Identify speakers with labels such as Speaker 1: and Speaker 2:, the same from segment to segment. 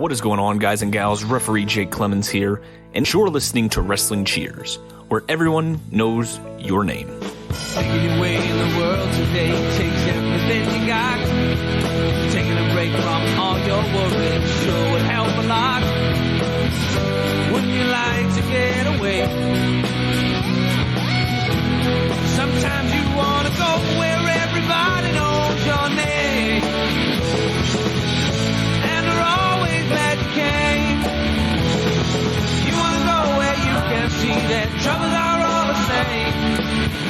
Speaker 1: What is going on, guys and gals? Referee Jake Clemens here, and you're listening to Wrestling Cheers, where everyone knows your name.
Speaker 2: Taking your way in the world today takes everything you got. Taking a break from all your worries sure would help a lot. Wouldn't you like to get away? Sometimes you want to go where everybody knows your name, and they're always glad you came. You want to go where you can see that troubles are all the same.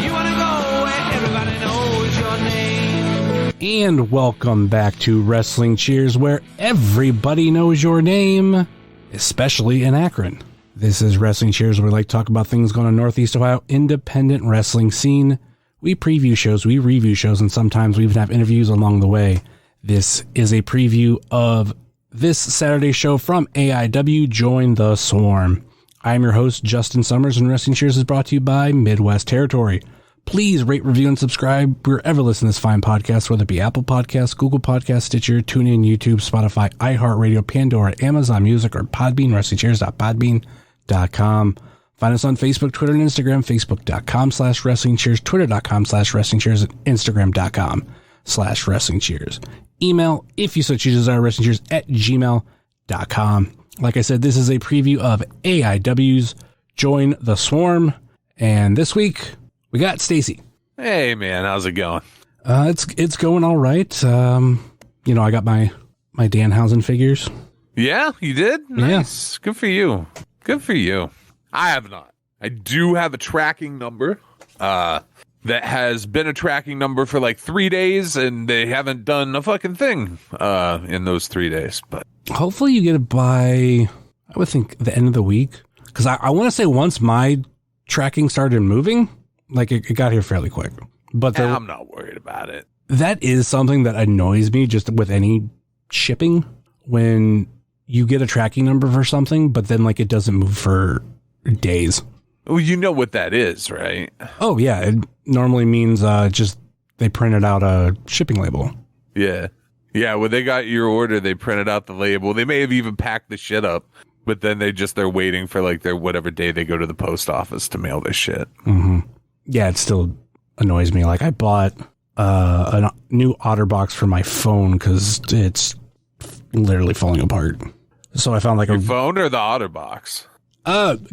Speaker 2: You want to go where everybody knows your name.
Speaker 3: And welcome back to Wrestling Cheers, where everybody knows your name, especially in Akron. This is Wrestling Cheers, where we like to talk about things going on Northeast Ohio independent wrestling scene. We preview shows, we review shows, and sometimes we even have interviews along the way. This is a preview of this Saturday show from AIW, Join the Swarm. I am your host, Justin Summers, and Wrestling Cheers is brought to you by Midwest Territory. Please rate, review, and subscribe wherever you listen to this fine podcast, whether it be Apple Podcasts, Google Podcasts, Stitcher, TuneIn, YouTube, Spotify, iHeartRadio, Pandora, Amazon Music, or Podbean, WrestlingCheers.podbean.com. Find us on Facebook, Twitter, and Instagram, Facebook.com/WrestlingCheers, Twitter.com/WrestlingCheers, and Instagram.com/WrestlingCheers. Email, if you so choose, WrestlingCheers@gmail.com. Like I said, this is a preview of AIW's Join the Swarm, and this week we got Stacy.
Speaker 4: Hey man, how's it going?
Speaker 3: It's going all right. I got my Danhausen figures.
Speaker 4: Yeah, you did? Nice.
Speaker 3: Yeah.
Speaker 4: Good for you. Good for you. I have not. I do have a tracking number that has been a tracking number for like 3 days, and they haven't done a fucking thing in those 3 days. But
Speaker 3: hopefully you get it by, I would think, the end of the week. Because I want to say once my tracking started moving, like it got here fairly quick. But
Speaker 4: I'm not worried about it.
Speaker 3: That is something that annoys me just with any shipping, when you get a tracking number for something, but then like it doesn't move for days.
Speaker 4: Well, you know what that is, right?
Speaker 3: Oh yeah, it normally means just they printed out a shipping label.
Speaker 4: Yeah. When they got your order, they printed out the label. They may have even packed the shit up, but then they're waiting for like their whatever day they go to the post office to mail this shit.
Speaker 3: Mm-hmm. Yeah, it still annoys me. Like I bought a new OtterBox for my phone because it's literally falling apart. So I found like
Speaker 4: your phone or the OtterBox?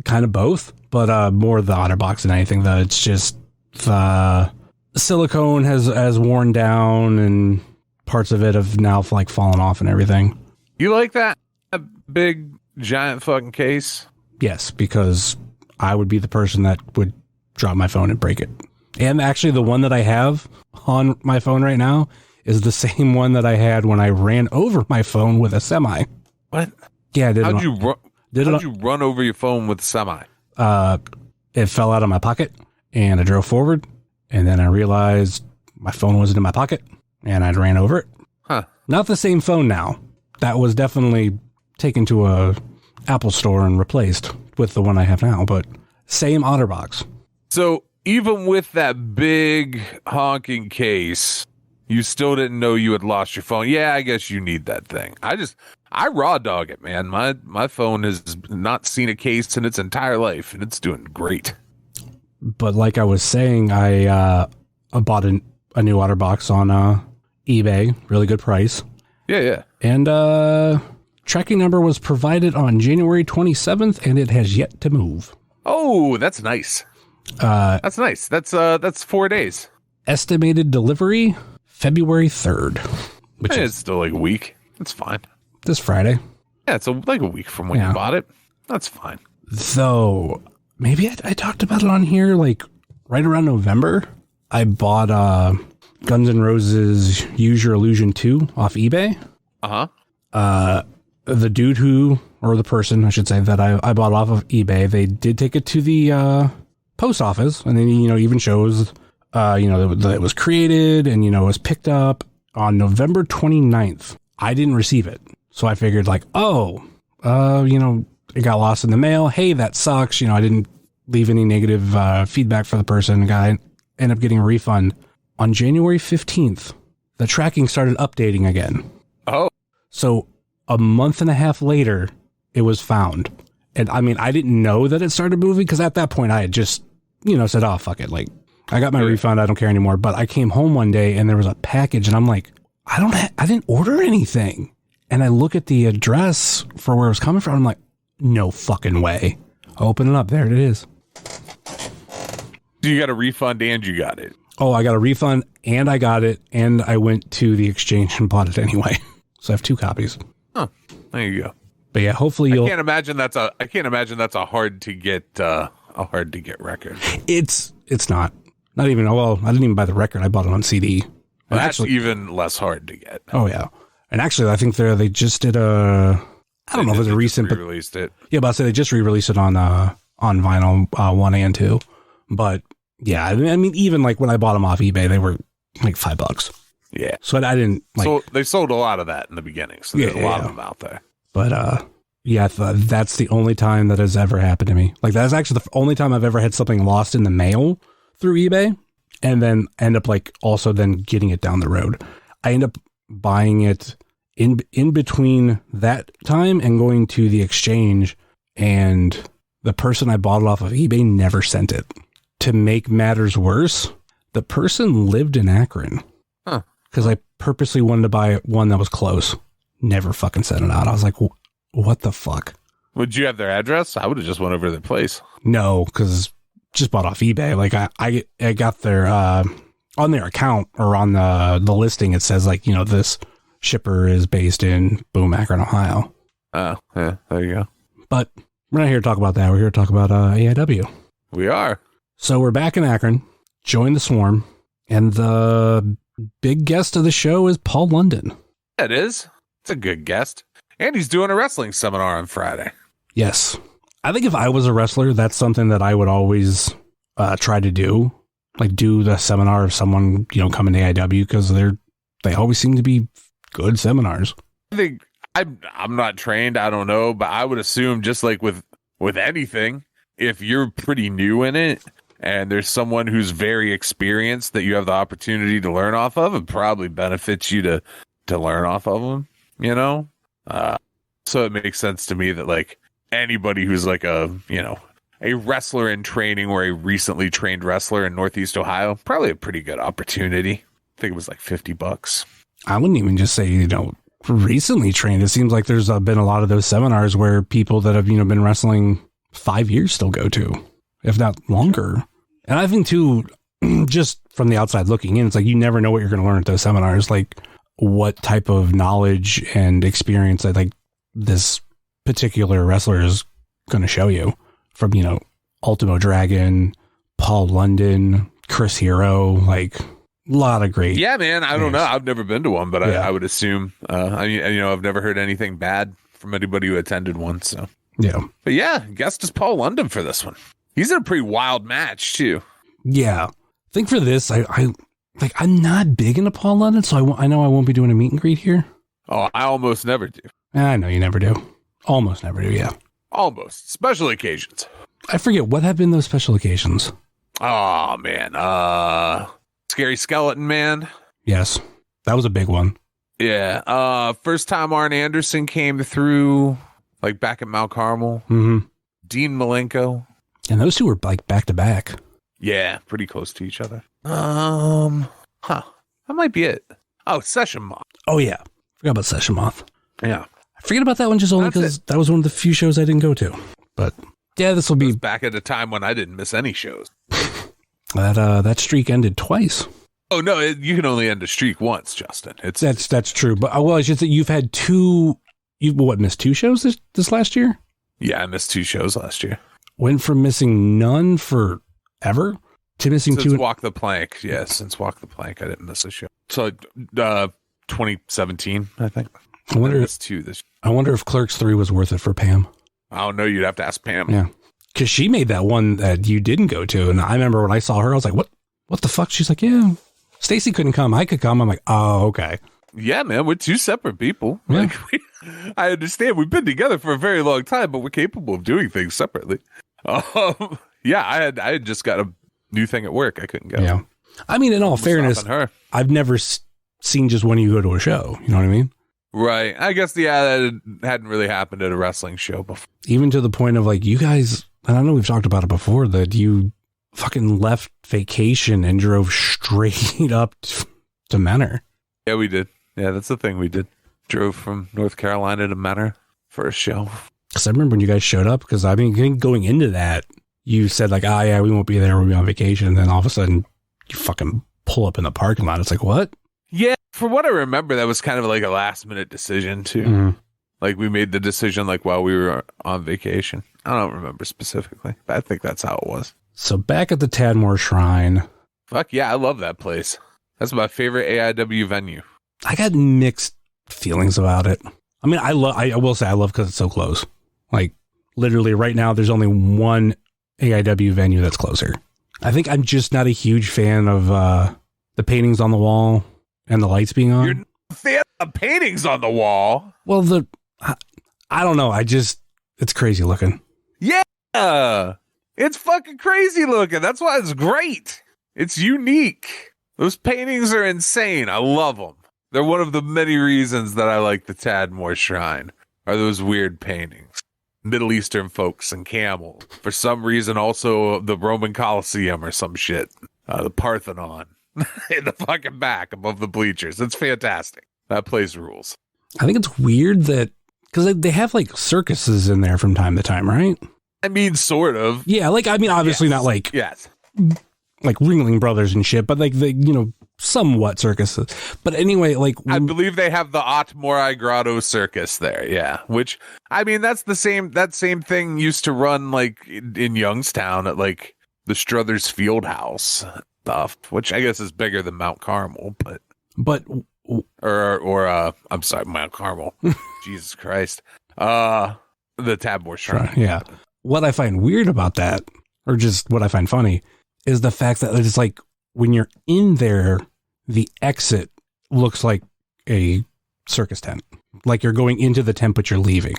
Speaker 3: Kind of both, but more the OtterBox than anything. That it's just the silicone has worn down and parts of it have now like fallen off and everything.
Speaker 4: You like that big giant fucking case?
Speaker 3: Yes, because I would be the person that would drop my phone and break it. And actually the one that I have on my phone right now is the same one that I had when I ran over my phone with a semi.
Speaker 4: What?
Speaker 3: Yeah, I did.
Speaker 4: How'd you run over your phone with a semi?
Speaker 3: It fell out of my pocket and I drove forward, and then I realized my phone wasn't in my pocket and I ran over it.
Speaker 4: Huh.
Speaker 3: Not the same phone now. That was definitely taken to a Apple store and replaced with the one I have now, but same OtterBox.
Speaker 4: So even with that big honking case, you still didn't know you had lost your phone. Yeah, I guess you need that thing. I raw dog it, man. My phone has not seen a case in its entire life, and it's doing great.
Speaker 3: But like I was saying, I bought a new OtterBox on eBay, really good price.
Speaker 4: Yeah.
Speaker 3: And tracking number was provided on January 27th, and it has yet to move.
Speaker 4: Oh, that's nice. That's nice. That's 4 days.
Speaker 3: Estimated delivery February 3rd, which
Speaker 4: is still like a week. That's fine.
Speaker 3: This Friday.
Speaker 4: Yeah, it's like a week from when you bought it. That's fine.
Speaker 3: Though, maybe I talked about it on here, like right around November. I bought Guns N' Roses Use Your Illusion 2 off eBay.
Speaker 4: Uh-huh.
Speaker 3: The dude or the person, I should say, that I bought off of eBay, they did take it to the post office, and then, even shows, that it was created and, it was picked up on November 29th. I didn't receive it. So I figured like, it got lost in the mail. Hey, that sucks. I didn't leave any negative feedback for the person. I ended up getting a refund. On January 15th, the tracking started updating again.
Speaker 4: Oh.
Speaker 3: So a month and a half later, it was found. And I mean, I didn't know that it started moving because at that point I had just, said, oh, fuck it. Like, I got my refund. I don't care anymore. But I came home one day and there was a package and I'm like, I didn't order anything. And I look at the address for where it was coming from. I'm like, no fucking way. I open it up. There it is.
Speaker 4: You got a refund and you got it.
Speaker 3: Oh, I got a refund and I got it. And I went to the exchange and bought it anyway. So I have 2 copies.
Speaker 4: Huh. There you go.
Speaker 3: But yeah, hopefully you'll.
Speaker 4: I can't imagine that's a hard to get record.
Speaker 3: It's not even. Well, I didn't even buy the record. I bought it on CD.
Speaker 4: Well, that's even less hard to get.
Speaker 3: Oh yeah, and actually, I think they just did a. I don't know if it's a recent, but
Speaker 4: released it.
Speaker 3: Yeah, but I say they just re-released it on vinyl 1 and 2. But yeah, I mean, even like when I bought them off eBay, they were like $5.
Speaker 4: Yeah.
Speaker 3: So I didn't like.
Speaker 4: So they sold a lot of that in the beginning. So there's a lot of them out there.
Speaker 3: But yeah, that's the only time that has ever happened to me. Like that's actually the only time I've ever had something lost in the mail through eBay, and then end up like also then getting it down the road. I end up buying it in between that time and going to the exchange, and the person I bought it off of eBay never sent it. To make matters worse, the person lived in Akron.
Speaker 4: Huh.
Speaker 3: Because I purposely wanted to buy one that was close. Never fucking sent it out. I was like, what the fuck?
Speaker 4: Would you have their address? I would have just went over to their place.
Speaker 3: No, because just bought off eBay. Like I got their on their account or on the listing. It says like, this shipper is based in Akron, Ohio.
Speaker 4: Oh, yeah, there you go.
Speaker 3: But we're not here to talk about that. We're here to talk about AIW.
Speaker 4: We are.
Speaker 3: So we're back in Akron. Join the swarm, and the big guest of the show is Paul London.
Speaker 4: It is. It's a good guest. And he's doing a wrestling seminar on Friday.
Speaker 3: Yes. I think if I was a wrestler, that's something that I would always try to do. Like do the seminar of someone, coming to AIW, because they always seem to be good seminars.
Speaker 4: I think I'm not trained. I don't know, but I would assume just like with anything, if you're pretty new in it and there's someone who's very experienced that you have the opportunity to learn off of, it probably benefits you to learn off of them, So it makes sense to me that like anybody who's like a wrestler in training or a recently trained wrestler in Northeast Ohio, probably a pretty good opportunity. I think it was like $50.
Speaker 3: I wouldn't even just say, recently trained. It seems like there's been a lot of those seminars where people that have, been wrestling 5 years still go to, if not longer. And I think too, just from the outside looking in, it's like, you never know what you're going to learn at those seminars. Like what type of knowledge and experience that like this particular wrestler is going to show you from, Ultimo Dragon, Paul London, Chris Hero, like a lot of great.
Speaker 4: Yeah, man. I don't know. I've never been to one, but I would assume, I've never heard anything bad from anybody who attended one. So
Speaker 3: yeah,
Speaker 4: but yeah, guest is Paul London for this one. He's in a pretty wild match too.
Speaker 3: Yeah. I think for this, I'm not big into Paul London, so I know I won't be doing a meet and greet here.
Speaker 4: Oh, I almost never do.
Speaker 3: I know you never do. Almost never do, yeah.
Speaker 4: Almost. Special occasions.
Speaker 3: I forget, what have been those special occasions?
Speaker 4: Oh, man. Scary Skeleton Man.
Speaker 3: Yes. That was a big one.
Speaker 4: Yeah. First time Arn Anderson came through, like back at Mount Carmel.
Speaker 3: Mm-hmm.
Speaker 4: Dean Malenko.
Speaker 3: And those two were like back to back.
Speaker 4: Yeah, pretty close to each other. That might be it. Oh, Session Moth.
Speaker 3: Oh, yeah. Forgot about Session Moth.
Speaker 4: Yeah.
Speaker 3: I forget about that one just only because that was one of the few shows I didn't go to. But yeah, this will be
Speaker 4: back at a time when I didn't miss any shows.
Speaker 3: That streak ended twice.
Speaker 4: Oh no, you can only end a streak once, Justin.
Speaker 3: That's true. But I should say you've had two. You missed 2 shows this last year?
Speaker 4: Yeah, I missed 2 shows last year.
Speaker 3: Went from missing none forever to missing
Speaker 4: since
Speaker 3: 2.
Speaker 4: Walk the Plank. Yeah, since Walk the Plank, I didn't miss a show. So 2017, I think.
Speaker 3: I wonder if Clerks 3 was worth it for Pam.
Speaker 4: I don't know. You'd have to ask Pam.
Speaker 3: Yeah, because she made that one that you didn't go to, and I remember when I saw her, I was like, "What the fuck?" She's like, "Yeah, Stacy couldn't come. I could come." I'm like, "Oh, okay."
Speaker 4: Yeah, man, we're 2 separate people.
Speaker 3: Yeah.
Speaker 4: Like, I understand we've been together for a very long time, but we're capable of doing things separately. Yeah, I had just got a new thing at work. I couldn't go.
Speaker 3: Yeah, I mean, in all fairness, I've never seen just one of you go to a show. You know what I mean?
Speaker 4: Right. I guess, that hadn't really happened at a wrestling show before.
Speaker 3: Even to the point of like, you guys, and I know we've talked about it before, that you fucking left vacation and drove straight up to Menor.
Speaker 4: Yeah, we did. Yeah, that's the thing we did. Drove from North Carolina to Menor for a show.
Speaker 3: Because I remember when you guys showed up, because I mean, going into that, you said like, oh yeah, we won't be there, we'll be on vacation. And then all of a sudden, you fucking pull up in the parking lot. It's like, what?
Speaker 4: Yeah, for what I remember, that was kind of like a last minute decision too.
Speaker 3: Mm-hmm.
Speaker 4: Like we made the decision like while we were on vacation. I don't remember specifically, but I think that's how it was.
Speaker 3: So back at the Tadmor Shrine.
Speaker 4: Fuck yeah, I love that place. That's my favorite AIW venue.
Speaker 3: I got mixed feelings about it. I mean, I will say I love because it's so close. Like literally right now, there's only one AIW venue that's closer. I think I'm just not a huge fan of the paintings on the wall and the lights being on.
Speaker 4: You're not a fan of paintings on the wall?
Speaker 3: Well, I don't know. It's crazy looking.
Speaker 4: Yeah, it's fucking crazy looking. That's why it's great. It's unique. Those paintings are insane. I love them. They're one of the many reasons that I like the Tadmor Shrine, are those weird paintings. Middle Eastern folks and camels. For some reason, also the Roman Colosseum or some shit. The Parthenon in the fucking back above the bleachers. It's fantastic. That place rules.
Speaker 3: I think it's weird that, because they have like circuses in there from time to time, right?
Speaker 4: I mean, sort of.
Speaker 3: Yeah, like, I mean, obviously not like, like Ringling Brothers and shit, but like the, somewhat circuses. But anyway, like,
Speaker 4: I believe they have the Tadmor Grotto Circus there. Yeah. Which, I mean, that same thing used to run like in Youngstown at like the Struthers Field House stuff, which I guess is bigger than Mount Carmel, but I'm sorry, Mount Carmel. Jesus Christ. The Tadmor Shrine.
Speaker 3: Yeah. What I find weird about that, or just what I find funny, is the fact that it's like when you're in there, the exit looks like a circus tent. Like you're going into the tent, but you're leaving.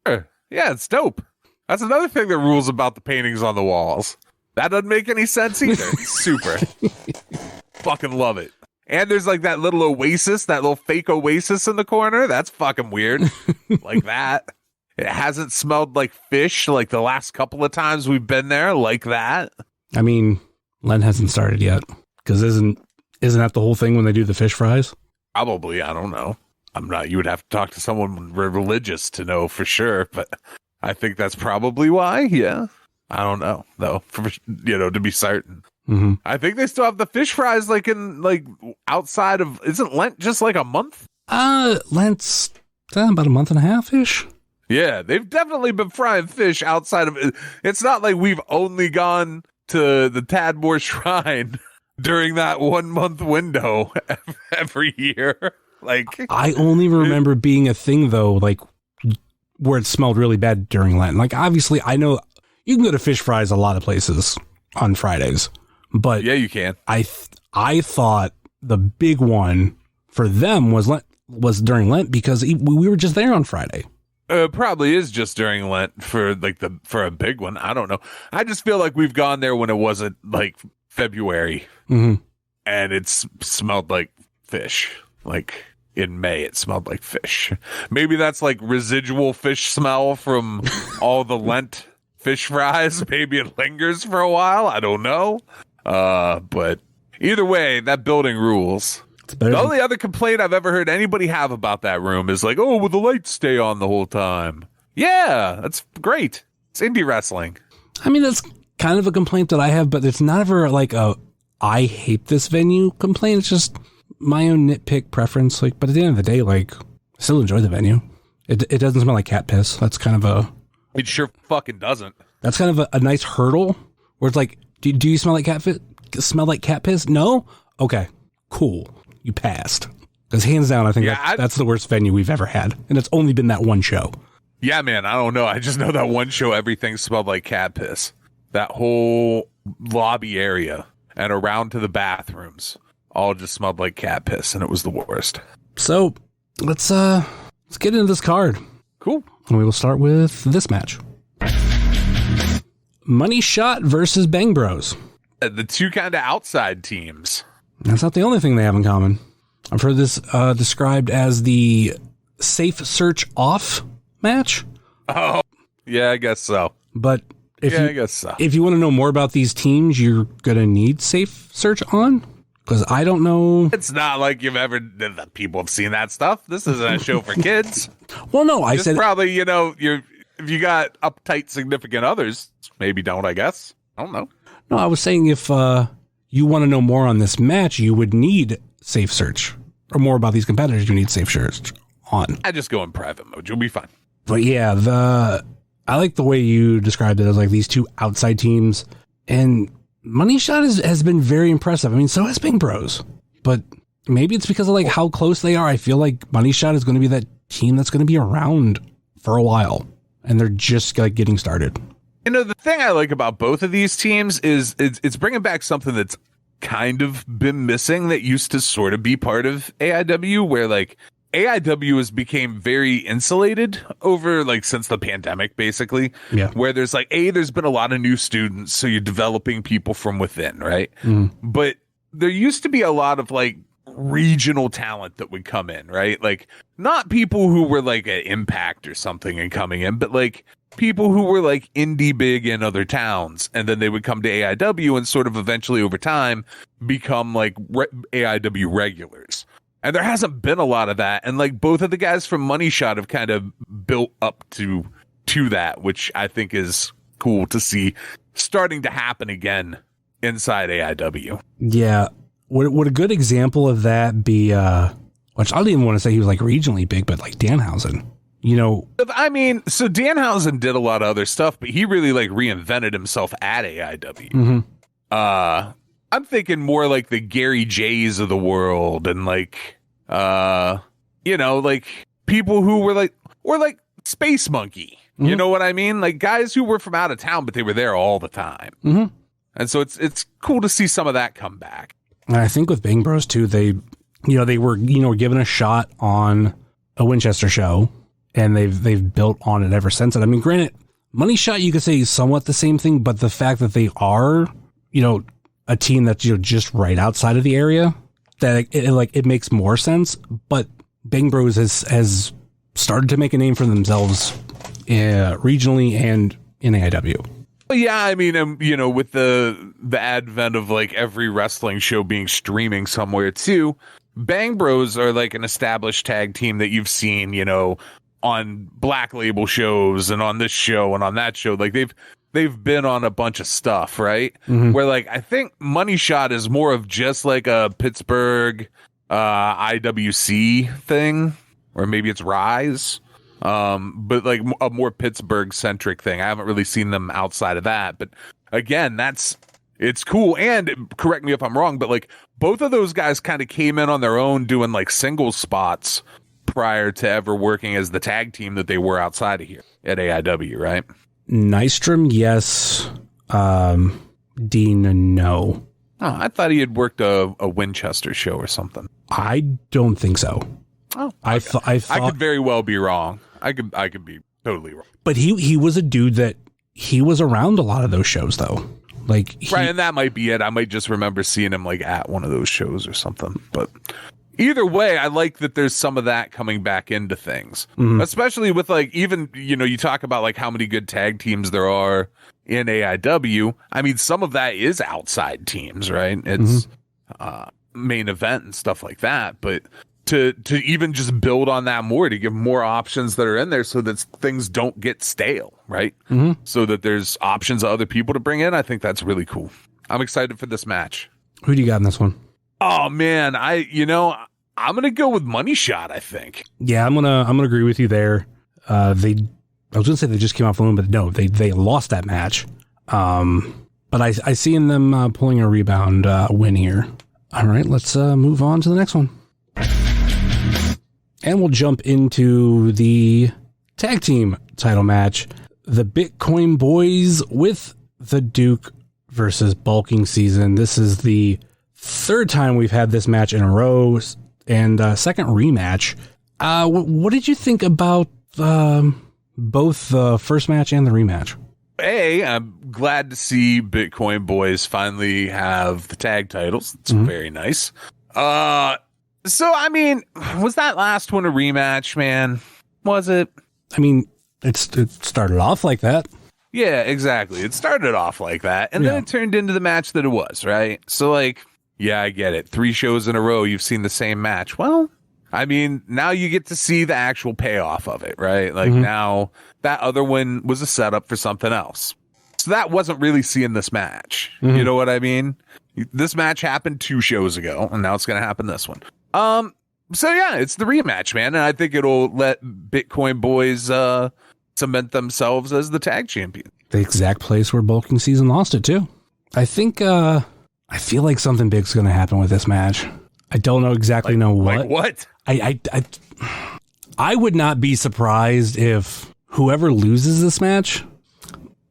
Speaker 4: Yeah, it's dope. That's another thing that rules about the paintings on the walls. That doesn't make any sense either. Super. Fucking love it. And there's like that little oasis, that little fake oasis in the corner. That's fucking weird. Like that. It hasn't smelled like fish like the last couple of times we've been there, like that.
Speaker 3: I mean, Lent hasn't started yet, because isn't that the whole thing when they do the fish fries?
Speaker 4: Probably. I don't know. You would have to talk to someone religious to know for sure, but I think that's probably why. Yeah. I don't know though, to be certain.
Speaker 3: Mm-hmm.
Speaker 4: I think they still have the fish fries like outside of, isn't Lent just like a month?
Speaker 3: Lent's about a month and a half-ish.
Speaker 4: Yeah, they've definitely been frying fish outside of it. It's not like we've only gone to the Tadmor Shrine during that 1 month window every year. Like,
Speaker 3: I only remember being a thing though, like where it smelled really bad during Lent. Like, obviously, I know you can go to fish fries a lot of places on Fridays, but
Speaker 4: yeah, you can.
Speaker 3: I thought the big one for them was during Lent, because we were just there on Friday.
Speaker 4: Probably is just during Lent for a big one. I don't know. I just feel like we've gone there when it wasn't like February,
Speaker 3: mm-hmm.
Speaker 4: and it smelled like fish. Like in May, it smelled like fish. Maybe that's like residual fish smell from all the Lent fish fries. Maybe it lingers for a while. I don't know. But either way, that building rules. The only other complaint I've ever heard anybody have about that room is like, oh, will the lights stay on the whole time? Yeah, that's great. It's indie wrestling.
Speaker 3: I mean, that's kind of a complaint that I have, but it's not ever like a I hate this venue complaint. It's just my own nitpick preference. Like, but at the end of the day, like, I still enjoy the venue. It doesn't smell like cat piss. That's kind of a...
Speaker 4: It sure fucking doesn't.
Speaker 3: That's kind of a nice hurdle where it's like, do you smell like cat piss? Smell like cat piss? No? Okay, cool. You passed. Because hands down, I think that's the worst venue we've ever had. And it's only been that one show.
Speaker 4: Yeah, man, I don't know. I just know that one show, everything smelled like cat piss. That whole lobby area and around to the bathrooms all just smelled like cat piss, and it was the worst.
Speaker 3: So let's get into this card.
Speaker 4: Cool.
Speaker 3: And we will start with this match. Money Shot versus Bang Bros.
Speaker 4: The two kind of outside teams.
Speaker 3: That's not the only thing they have in common. I've heard this described as the safe search off match.
Speaker 4: Oh, yeah, I guess so.
Speaker 3: But
Speaker 4: I guess so.
Speaker 3: If you want to know more about these teams, you're going to need safe search on. Because I don't know.
Speaker 4: It's not like people have seen that stuff. This isn't a show for kids.
Speaker 3: Well, no, I said
Speaker 4: probably, if you got uptight significant others, maybe don't, I guess. I don't know.
Speaker 3: No, I was saying if you want to know more on this match, you would need safe search. Or more about these competitors, you need safe search on.
Speaker 4: I just go in private mode. You'll be fine.
Speaker 3: But yeah, I like the way you described it as like these two outside teams. And Money Shot has been very impressive. I mean, so has Bang Bros. But maybe it's because of like how close they are. I feel like Money Shot is going to be that team that's going to be around for a while. And they're just like getting started.
Speaker 4: The thing I like about both of these teams is it's bringing back something that's kind of been missing that used to sort of be part of AIW, where like AIW has became very insulated over like since the pandemic, basically.
Speaker 3: Yeah.
Speaker 4: Where there's like, there's been a lot of new students, so you're developing people from within, right? But there used to be a lot of like regional talent that would come in, right? Like not people who were like at Impact or something and coming in, but like people who were like indie big in other towns, and then they would come to AIW and sort of eventually over time become like AIW regulars. And there hasn't been a lot of that, and like both of the guys from Money Shot have kind of built up to that, which I think is cool to see starting to happen again inside AIW.
Speaker 3: Yeah. Would a good example of that be, which I don't even want to say he was like regionally big, but like Danhausen,
Speaker 4: I mean, so Danhausen did a lot of other stuff, but he really like reinvented himself at AIW. I'm thinking more like the Gary Jays of the world and like, like people who were like, or like Space Monkey, you know what I mean? Like guys who were from out of town, but they were there all the time. And so it's cool to see some of that come back.
Speaker 3: And I think with Bang Bros too, they were given a shot on a Winchester show, and they've built on it ever since. And I mean, granted, Money Shot you could say is somewhat the same thing, but the fact that they are, a team that's just right outside of the area, that it makes more sense. But Bang Bros has started to make a name for themselves regionally and in AIW.
Speaker 4: Yeah, I mean, with the advent of like every wrestling show being streaming somewhere too, Bang Bros are like an established tag team that you've seen, on Black Label shows and on this show and on that show. Like they've been on a bunch of stuff, right? Where like I think Money Shot is more of just like a Pittsburgh IWC thing, or maybe it's Rise. But like a more Pittsburgh centric thing. I haven't really seen them outside of that, but again, it's cool. And correct me if I'm wrong, but like both of those guys kind of came in on their own doing like single spots prior to ever working as the tag team that they were outside of here at AIW, right?
Speaker 3: Nystrom, yes. Dean, no.
Speaker 4: Oh, I thought he had worked a Winchester show or something.
Speaker 3: I don't think so.
Speaker 4: Oh,
Speaker 3: I thought
Speaker 4: I could very well be wrong. I could be totally wrong.
Speaker 3: But he was a dude that he was around a lot of those shows though. Like
Speaker 4: right, and that might be it. I might just remember seeing him like at one of those shows or something. But either way, I like that there's some of that coming back into things, especially with like even you talk about like how many good tag teams there are in AIW. I mean, some of that is outside teams, right? It's main event and stuff like that, but. To even just build on that more, to give more options that are in there so that things don't get stale, right? So that there's options of other people to bring in. I think that's really cool. I'm excited for this match.
Speaker 3: Who do you got in this one?
Speaker 4: Oh man, I'm gonna go with Money Shot, I think.
Speaker 3: Yeah, I'm gonna agree with you there. I was gonna say they just came off alone, but no, they lost that match. But I see in them pulling a rebound win here. All right, let's move on to the next one. And we'll jump into the tag team title match. The Bitcoin Boys with the Duke versus Bulking Season. This is the third time we've had this match in a row and second rematch. What did you think about both the first match and the rematch?
Speaker 4: I'm glad to see Bitcoin Boys finally have the tag titles. It's very nice. So, I mean, was that last one a rematch, man? Was it?
Speaker 3: I mean, it started off like that.
Speaker 4: Yeah, exactly. It started off like that, and then it turned into the match that it was, right? So, like, yeah, I get it. 3 shows in a row, you've seen the same match. Well, I mean, now you get to see the actual payoff of it, right? Like, now that other one was a setup for something else. So that wasn't really seeing this match. You know what I mean? This match happened 2 shows ago, and now it's going to happen this one. So yeah, it's the rematch, man, and I think it'll let Bitcoin Boys cement themselves as the tag champion.
Speaker 3: The exact place where Bulking Season lost it too. I think I feel like something big's going to happen with this match. I don't know exactly what.
Speaker 4: Like what?
Speaker 3: I would not be surprised if whoever loses this match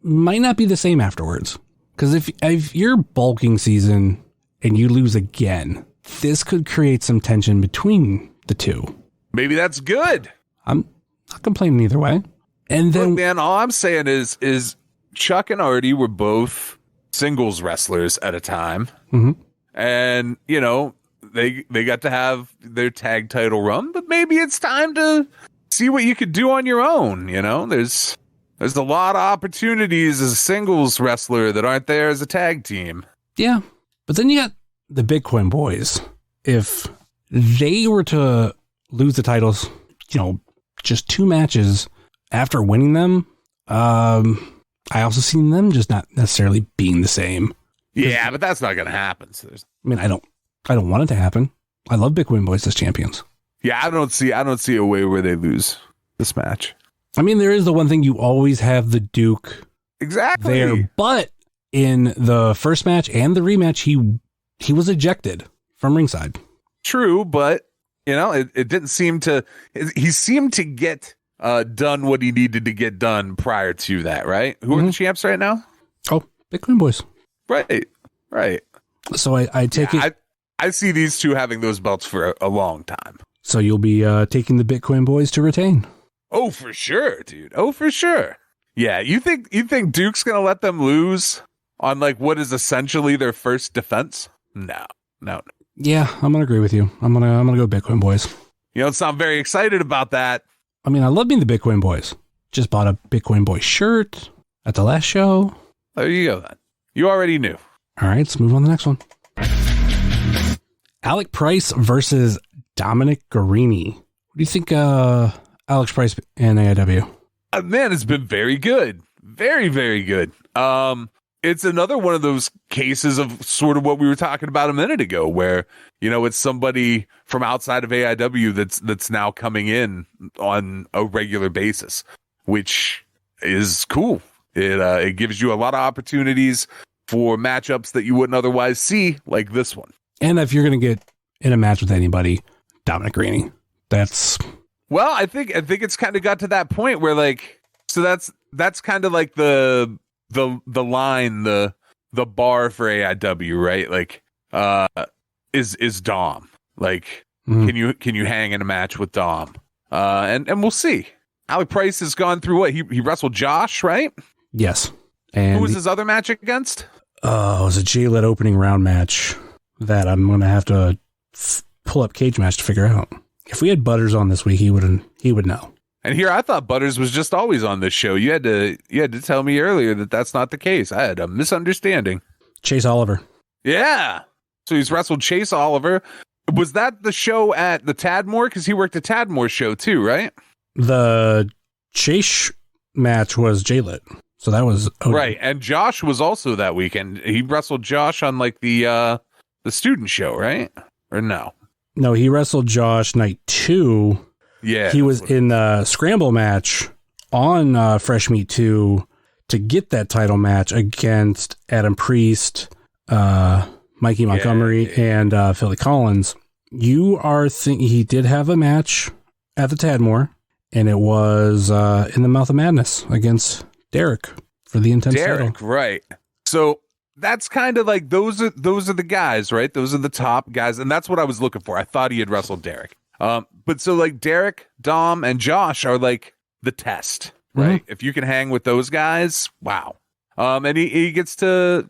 Speaker 3: might not be the same afterwards. Because if you're Bulking Season and you lose again, this could create some tension between the two.
Speaker 4: Maybe that's good.
Speaker 3: I'm not complaining either way. And then,
Speaker 4: look, man, all I'm saying is Chuck and Artie were both singles wrestlers at a time, and you know they got to have their tag title run. But maybe it's time to see what you could do on your own. You know, there's a lot of opportunities as a singles wrestler that aren't there as a tag team.
Speaker 3: Yeah, but then you got the Bitcoin Boys. If they were to lose the titles, you know, just 2 matches after winning them, I also seen them just not necessarily being the same.
Speaker 4: Yeah, but that's not going to happen. So
Speaker 3: I mean, I don't want it to happen. I love Bitcoin Boys as champions.
Speaker 4: Yeah, I don't see a way where they lose this match.
Speaker 3: I mean, there is the one thing, you always have the Duke
Speaker 4: exactly
Speaker 3: there, but in the first match and the rematch, he was ejected from ringside.
Speaker 4: True, but you know, it didn't seem to. He seemed to get done what he needed to get done prior to that, right? Who are the champs right now?
Speaker 3: Oh, Bitcoin Boys.
Speaker 4: Right.
Speaker 3: So I take it.
Speaker 4: I see these two having those belts for a long time.
Speaker 3: So you'll be taking the Bitcoin Boys to retain.
Speaker 4: Oh, for sure, dude. Oh, for sure. Yeah, you think Duke's gonna let them lose on like what is essentially their first defense? No.
Speaker 3: Yeah, I'm gonna agree with you. I'm gonna go Bitcoin Boys.
Speaker 4: You don't sound very excited about that.
Speaker 3: I mean, I love being the Bitcoin Boys. Just bought a Bitcoin Boy shirt at the last show.
Speaker 4: There you go then. You already knew.
Speaker 3: All right, let's move on to the next one. Alec Price versus Dominic Guarini. What do you think, Alex Price and AIW?
Speaker 4: Man, it's been very good. Very, very good. It's another one of those cases of sort of what we were talking about a minute ago, where, you know, it's somebody from outside of AIW that's now coming in on a regular basis, which is cool. It gives you a lot of opportunities for matchups that you wouldn't otherwise see, like this one.
Speaker 3: And if you're going to get in a match with anybody, Dominic Guarini, that's...
Speaker 4: Well, I think it's kind of got to that point where, like, so that's kind of like the line, the bar for AIW, right? Like, is Dom. Like, can you hang in a match with Dom? And we'll see. Alec Price has gone through what? He wrestled Josh, right?
Speaker 3: Yes. And
Speaker 4: who was his other match against?
Speaker 3: It was a J-Lit opening round match that I'm going to have to pull up Cage Match to figure out. If we had Butters on this week, he would know. And
Speaker 4: here, I thought Butters was just always on this show. You had to tell me earlier that that's not the case. I had a misunderstanding.
Speaker 3: Chase Oliver.
Speaker 4: Yeah. So he's wrestled Chase Oliver. Was that the show at the Tadmor? Because he worked a Tadmor show too, right?
Speaker 3: The Chase match was J-Lit. So that was...
Speaker 4: Right. And Josh was also that weekend. He wrestled Josh on like the student show, right? Or no?
Speaker 3: No, he wrestled Josh night 2.
Speaker 4: Yeah.
Speaker 3: He was in the scramble match on Fresh Meat 2 to get that title match against Adam Priest, Mikey Montgomery, and Philly Collins. You are thinking he did have a match at the Tadmor, and it was in the Mouth of Madness against Derek for the Intense title.
Speaker 4: Right. So that's kind of like those are the guys, right? Those are the top guys, and that's what I was looking for. I thought he had wrestled Derek. But so like Derek, Dom, and Josh are like the test, right? If you can hang with those guys, wow. And he gets to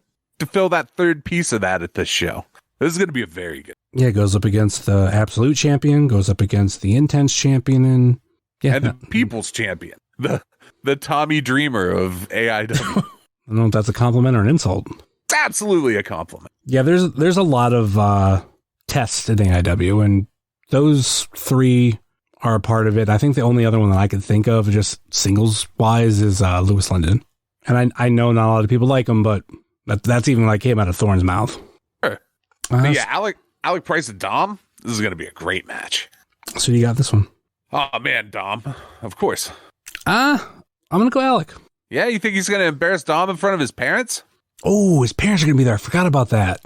Speaker 4: fill that third piece of that at this show. This is going to be a very good.
Speaker 3: Yeah, goes up against the Absolute Champion, goes up against the Intense Champion, and
Speaker 4: the People's Champion, the Tommy Dreamer of AIW.
Speaker 3: I don't know if that's a compliment or an insult.
Speaker 4: It's absolutely a compliment.
Speaker 3: Yeah, there's a lot of tests in AIW, and those three are a part of it. I think the only other one that I could think of, just singles-wise, is Lewis Linden. And I know not a lot of people like him, but that's even like came out of Thorne's mouth.
Speaker 4: Sure. But yeah, Alec Price and Dom, this is going to be a great match.
Speaker 3: So you got this one.
Speaker 4: Oh, man, Dom. Of course.
Speaker 3: I'm going to go Alec.
Speaker 4: Yeah, you think he's going to embarrass Dom in front of his parents?
Speaker 3: Oh, his parents are going to be there. I forgot about that.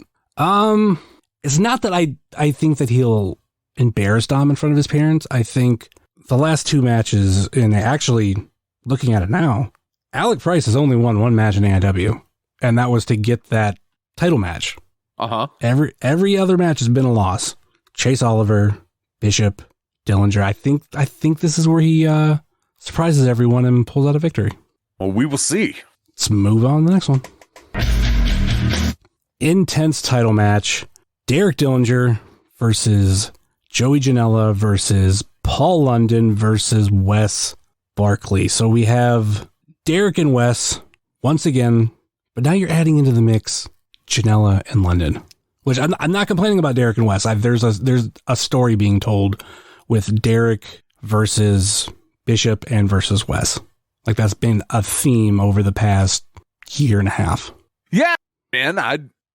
Speaker 3: It's not that I think that he'll embarrass Dom in front of his parents. I think the last two matches, and actually looking at it now, Alec Price has only won one match in AIW, and that was to get that title match.
Speaker 4: Uh-huh.
Speaker 3: Every other match has been a loss. Chase Oliver, Bishop, Dillinger. I think this is where he surprises everyone and pulls out a victory.
Speaker 4: Well, we will see.
Speaker 3: Let's move on to the next one. Intense title match. Derek Dillinger versus Joey Janela versus Paul London versus Wes Barkley. So we have Derek and Wes once again, but now you're adding into the mix Janela and London, which I'm not complaining about Derek and Wes. There's a story being told with Derek versus Bishop and versus Wes. Like that's been a theme over the past year and a half.
Speaker 4: Yeah, man.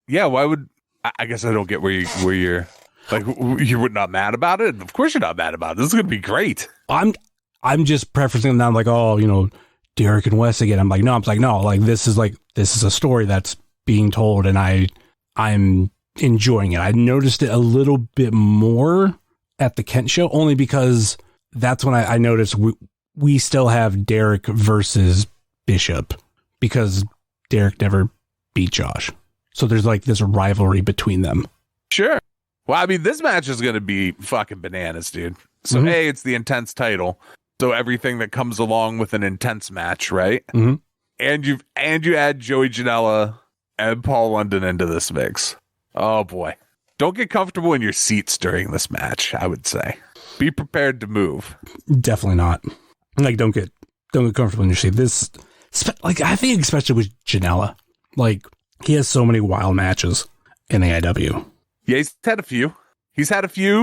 Speaker 4: Why would I guess I don't get where you're like you're not mad about it. Of course you're not mad about it. This is gonna be great.
Speaker 3: I'm just preferencing them like, oh, Derek and Wes again. I'm like, no, this is a story that's being told, and I'm enjoying it. I noticed it a little bit more at the Kent show, only because that's when I noticed we still have Derek versus Bishop because Derek never beat Josh. So there's like this rivalry between them.
Speaker 4: Sure. Well, I mean, this match is going to be fucking bananas, dude. So A, it's the Intense title. So everything that comes along with an intense match, right?
Speaker 3: Mm-hmm.
Speaker 4: And you add Joey Janela and Paul London into this mix. Oh boy. Don't get comfortable in your seats during this match, I would say. Be prepared to move.
Speaker 3: Definitely not. Like, don't get comfortable in your seat. This, like, I think especially with Janela, like, he has so many wild matches in AIW.
Speaker 4: Yeah, he's had a few.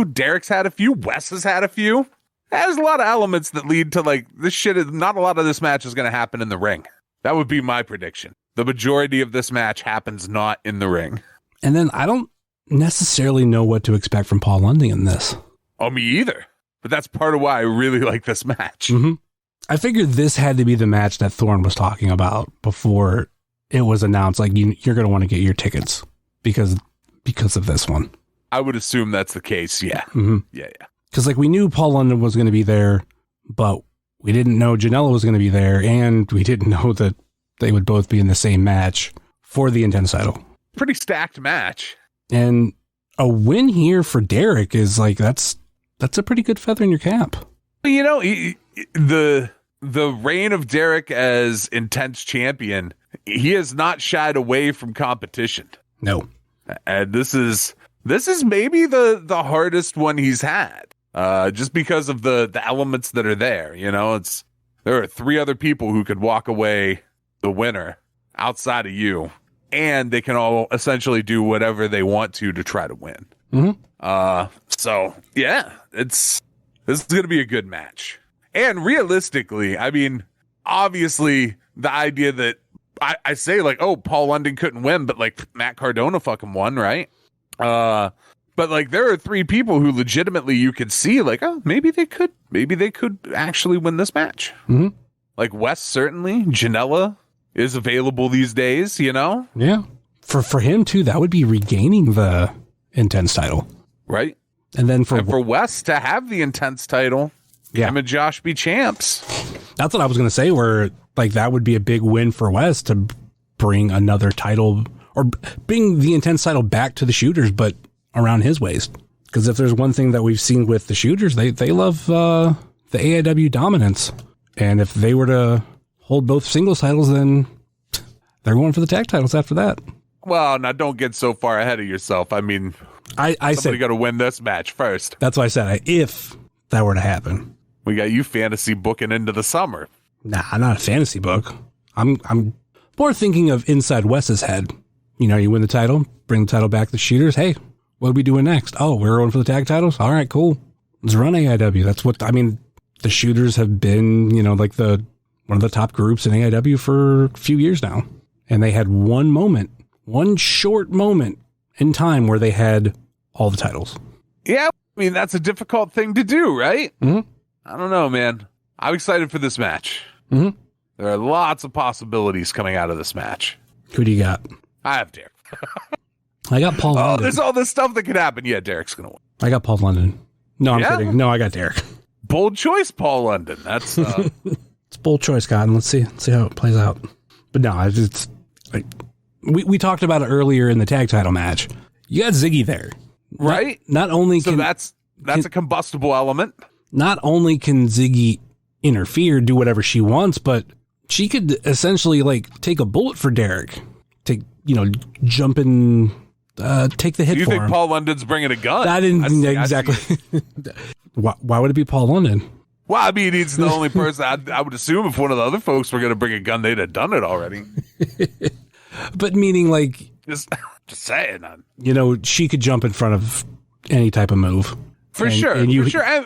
Speaker 4: Derek's had a few. Wes has had a few. There's a lot of elements that lead to, like, this shit is not a lot of this match is going to happen in the ring. That would be my prediction. The majority of this match happens not in the ring.
Speaker 3: And then I don't necessarily know what to expect from Paul London in this.
Speaker 4: Oh, me either. But that's part of why I really like this match.
Speaker 3: Mm-hmm. I figured this had to be the match that Thorne was talking about before it was announced. Like, you're going to want to get your tickets because of this one.
Speaker 4: I would assume that's the case. Yeah.
Speaker 3: Mm-hmm.
Speaker 4: Yeah.
Speaker 3: Because, like, we knew Paul London was going to be there, but we didn't know Janela was going to be there, and we didn't know that they would both be in the same match for the Intense title.
Speaker 4: Pretty stacked match.
Speaker 3: And a win here for Derek is, like, that's a pretty good feather in your cap.
Speaker 4: The reign of Derek as Intense champion, he has not shied away from competition.
Speaker 3: No.
Speaker 4: And this is maybe the hardest one he's had. Just because of the elements that are there, there are three other people who could walk away the winner outside of you, and they can all essentially do whatever they want to try to win.
Speaker 3: Mm-hmm.
Speaker 4: So yeah, this is going to be a good match. And realistically, I mean, obviously the idea that I say like, oh, Paul London couldn't win, but like Matt Cardona fucking won, right? But like there are three people who legitimately you could see like, oh, maybe they could actually win this match.
Speaker 3: Mm-hmm.
Speaker 4: Like Wes, certainly. Janela is available these days,
Speaker 3: Yeah. For him too, that would be regaining the Intense title.
Speaker 4: Right.
Speaker 3: And then for
Speaker 4: Wes to have the Intense title, him and Josh be champs.
Speaker 3: That's what I was going to say, where like that would be a big win for Wes to bring another title or bring the Intense title back to the Shooters, but around his waist. Because if there's one thing that we've seen with the Shooters, they love the AIW dominance. And if they were to hold both singles titles, then they're going for the tag titles after that.
Speaker 4: Well, now don't get so far ahead of yourself. I mean,
Speaker 3: I
Speaker 4: Somebody
Speaker 3: said
Speaker 4: got to win this match first.
Speaker 3: that's why I said if that were to happen.
Speaker 4: We got you fantasy booking into the summer.
Speaker 3: Nah, not a fantasy book. I'm more thinking of inside Wes's head. You know, you win the title, bring the title back to the shooters. Hey, what are we doing next? Oh, we're going for the tag titles? All right, cool. Let's run AIW. That's what, I mean, the shooters have been, you know, like one of the top groups in AIW for a few years now. And they had one short moment in time where they had all the titles.
Speaker 4: Yeah, I mean, that's a difficult thing to do, right?
Speaker 3: Mm-hmm.
Speaker 4: I don't know, man. I'm excited for this match.
Speaker 3: Mm-hmm.
Speaker 4: There are lots of possibilities coming out of this match.
Speaker 3: Who do you got?
Speaker 4: I have Derek.
Speaker 3: I got Paul London.
Speaker 4: There's all this stuff that could happen. Yeah, Derek's going to win.
Speaker 3: I got Paul London. No, I'm
Speaker 4: Yeah?
Speaker 3: kidding. No, I got Derek.
Speaker 4: Bold choice, Paul London. That's
Speaker 3: It's a bold choice, Cotton. Let's see how it plays out. But no, it's like we talked about it earlier in the tag title match. You got Ziggy there,
Speaker 4: right.
Speaker 3: Not only
Speaker 4: So
Speaker 3: can
Speaker 4: that's a combustible element.
Speaker 3: not only can Ziggy interfere, do whatever she wants, but she could essentially like take a bullet for Derek, jump in, take the hit
Speaker 4: Do you
Speaker 3: for
Speaker 4: think
Speaker 3: him.
Speaker 4: Paul London's bringing a gun?
Speaker 3: I didn't
Speaker 4: I see-
Speaker 3: exactly. Why would it be Paul London?
Speaker 4: Well, I mean, he's the only person. I would assume if one of the other folks were going to bring a gun, they'd have done it already.
Speaker 3: But meaning like,
Speaker 4: Just saying.
Speaker 3: she could jump in front of any type of move.
Speaker 4: For
Speaker 3: And-
Speaker 4: sure.
Speaker 3: and you-
Speaker 4: For sure.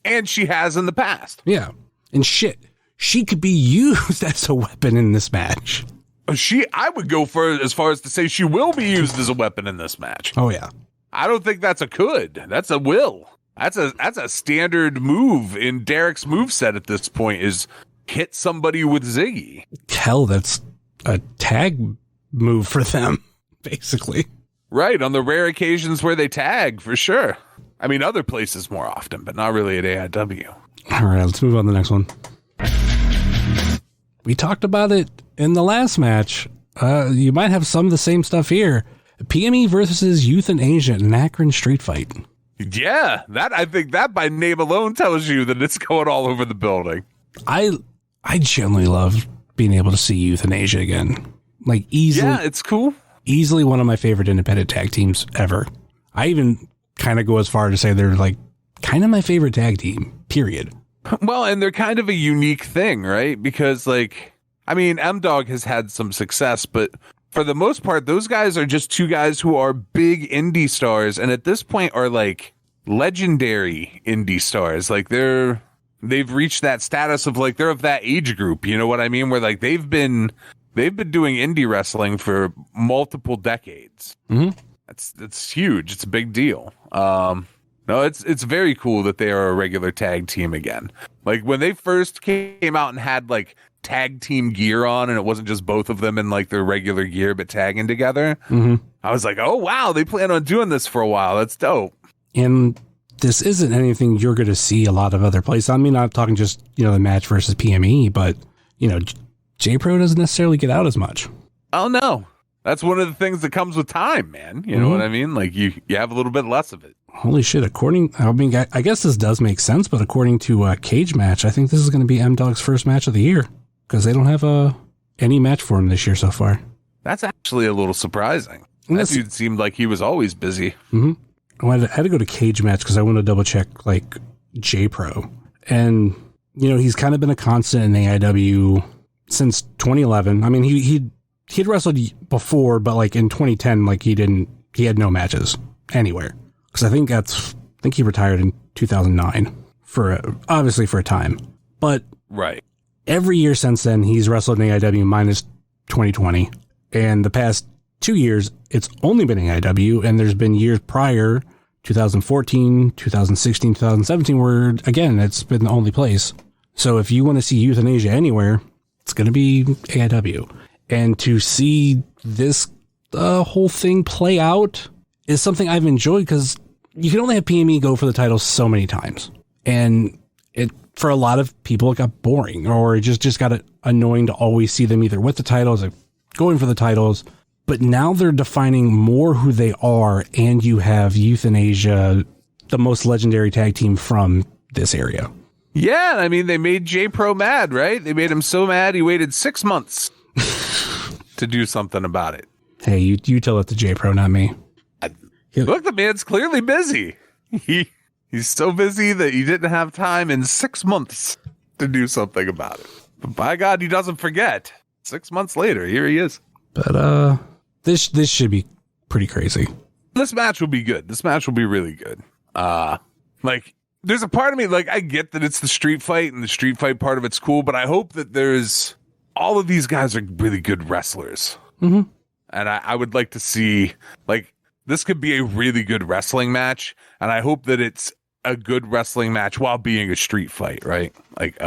Speaker 4: And she has in the past.
Speaker 3: Yeah. And shit, she could be used as a weapon in this match.
Speaker 4: I would go as far as to say she will be used as a weapon in this match.
Speaker 3: Oh, yeah.
Speaker 4: I don't think that's a could. That's a will. That's a standard move in Derek's moveset at this point is hit somebody with Ziggy.
Speaker 3: Hell, that's a tag move for them, basically.
Speaker 4: Right, on the rare occasions where they tag, for sure. I mean, other places more often, but not really at AIW.
Speaker 3: All right, let's move on to the next one. We talked about it in the last match. You might have some of the same stuff here. PME versus Youth in Asia in an Akron street fight.
Speaker 4: Yeah, I think that by name alone tells you that it's going all over the building.
Speaker 3: I genuinely love being able to see Youth in Asia again. Like easily,
Speaker 4: Yeah, it's cool.
Speaker 3: easily one of my favorite independent tag teams ever. I even kind of go as far to say they're like kind of my favorite tag team, period.
Speaker 4: Well, and they're kind of a unique thing, right? Because, M-Dog has had some success, but for the most part, those guys are just two guys who are big indie stars, and at this point are, like, legendary indie stars. Like, they've reached that status of, like, they're of that age group, you know what I mean? Where, like, they've been doing indie wrestling for multiple decades.
Speaker 3: Mm-hmm.
Speaker 4: That's huge. It's a big deal. No, it's very cool that they are a regular tag team again. Like when they first came out and had like tag team gear on, and it wasn't just both of them in like their regular gear, but tagging together.
Speaker 3: Mm-hmm.
Speaker 4: I was like, oh wow, they plan on doing this for a while. That's dope.
Speaker 3: And this isn't anything you're going to see a lot of other places. I mean, I'm talking just, the match versus PME, but, J-Pro doesn't necessarily get out as much.
Speaker 4: Oh no, that's one of the things that comes with time, man. You know what I mean? Like you have a little bit less of it.
Speaker 3: Holy shit. I guess this does make sense, but according to Cage Match, I think this is going to be M-Dog's first match of the year because they don't have any match for him this year so far.
Speaker 4: That's actually a little surprising. That dude seemed like he was always busy.
Speaker 3: Mm-hmm. I had to go to Cage Match because I wanted to double check like J-Pro. And, he's kind of been a constant in AIW since 2011. I mean, he'd wrestled before, but like in 2010, like he had no matches anywhere. Because I think he retired in 2009 obviously for a time. But
Speaker 4: Right.
Speaker 3: every year since then, he's wrestled in AIW minus 2020. And the past 2 years, it's only been AIW. And there's been years prior, 2014, 2016, 2017, where again, it's been the only place. So if you want to see Youth in Asia anywhere, it's going to be AIW. And to see this whole thing play out is something I've enjoyed because you can only have PME go for the title so many times. And for a lot of people, it got boring or it just got annoying to always see them either with the titles or going for the titles. But now they're defining more who they are, and you have Youth in Asia, the most legendary tag team from this area.
Speaker 4: Yeah, I mean, they made J-Pro mad, right? They made him so mad he waited 6 months to do something about it.
Speaker 3: Hey, you tell it to J-Pro, not me.
Speaker 4: Look, the man's clearly busy. He's so busy that he didn't have time in 6 months to do something about it. But by God, he doesn't forget. 6 months later, here he is.
Speaker 3: But this should be pretty crazy.
Speaker 4: This match will be good. This match will be really good. Like, there's a part of me, like, I get that it's the street fight and the street fight part of it's cool, but I hope that there's all of these guys are really good wrestlers.
Speaker 3: Mm-hmm.
Speaker 4: And I would like to see, like, this could be a really good wrestling match. And I hope that it's a good wrestling match while being a street fight, right? Like,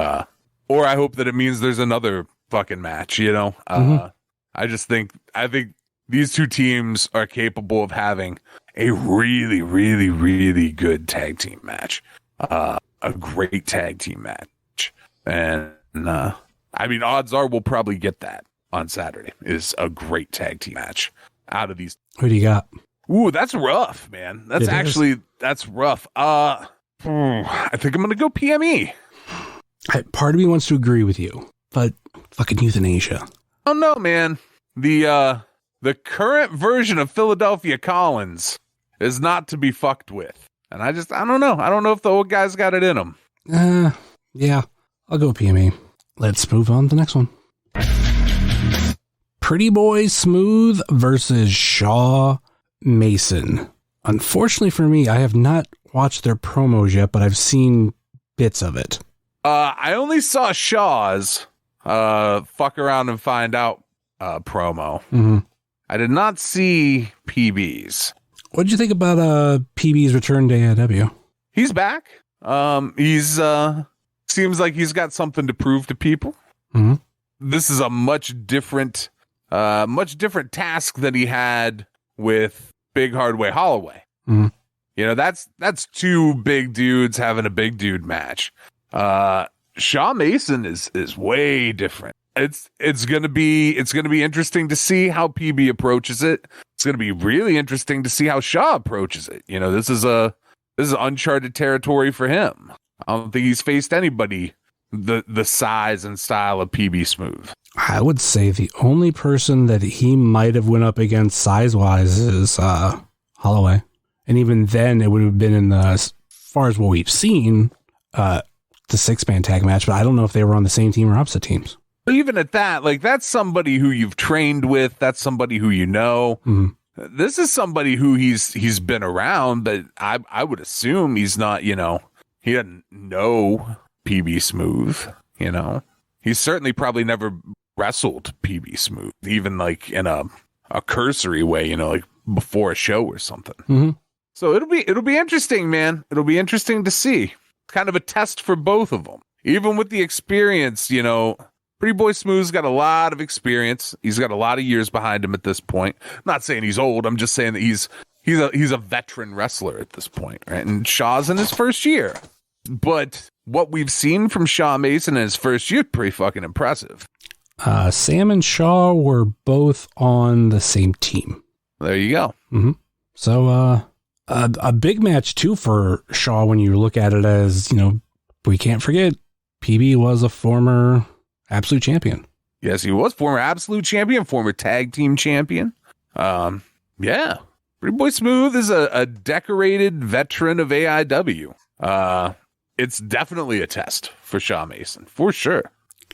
Speaker 4: or I hope that it means there's another fucking match, you know? I think these two teams are capable of having a really, really, really good tag team match. A great tag team match. And, I mean, odds are we'll probably get that on Saturday, is a great tag team match out of these.
Speaker 3: Who do you got?
Speaker 4: Ooh, that's rough, man. That's rough. I think I'm going to go PME.
Speaker 3: Part of me wants to agree with you, but fucking euthanasia.
Speaker 4: Oh no, man. The current version of Philadelphia Collins is not to be fucked with. And I don't know. I don't know if the old guy's got it in him.
Speaker 3: Yeah, I'll go PME. Let's move on to the next one. Pretty Boy Smooth versus Shaw Mason. Unfortunately for me, I have not watched their promos yet, but I've seen bits of it.
Speaker 4: I only saw Shaw's fuck around and find out promo.
Speaker 3: Mm-hmm.
Speaker 4: I did not see PB's.
Speaker 3: What did you think about PB's return to AIW?
Speaker 4: He's back. He's seems like he's got something to prove to people.
Speaker 3: Mm-hmm.
Speaker 4: This is a much different task than he had with Big Hardway Holloway.
Speaker 3: Mm-hmm.
Speaker 4: You know, that's two big dudes having a big dude match. Shaw Mason is way different. It's gonna be interesting to see how PB approaches it. It's gonna be really interesting to see how Shaw approaches it. You know, this is uncharted territory for him. I don't think he's faced anybody the size and style of PB Smooth.
Speaker 3: I would say the only person that he might have went up against size-wise is Holloway. And even then, it would have been in as far as what we've seen, the 6-man tag match, but I don't know if they were on the same team or opposite teams.
Speaker 4: But even at that, like, that's somebody who you've trained with. That's somebody who you know.
Speaker 3: Mm-hmm.
Speaker 4: This is somebody who he's been around, but I would assume he's not, you know, he doesn't know PB Smooth, you know. He's certainly probably never wrestled PB Smooth, even like in a cursory way, you know, like before a show or something.
Speaker 3: Mm-hmm.
Speaker 4: So it'll be interesting, man. It'll be interesting to see. Kind of a test for both of them. Even with the experience, you know, Pretty Boy Smooth's got a lot of experience. He's got a lot of years behind him at this point. I'm not saying he's old. I'm just saying that he's a veteran wrestler at this point, right? And Shaw's in his first year. But what we've seen from Shaw Mason in his first year, pretty fucking impressive.
Speaker 3: Sam and Shaw were both on the same team.
Speaker 4: There you go.
Speaker 3: Mm-hmm. So, a big match too for Shaw when you look at it as, you know, we can't forget PB was a former Absolute Champion.
Speaker 4: Yes, he was former Absolute Champion, former Tag Team Champion. Yeah. Pretty Boy Smooth is a decorated veteran of AIW. It's definitely a test for Shaw Mason, for sure.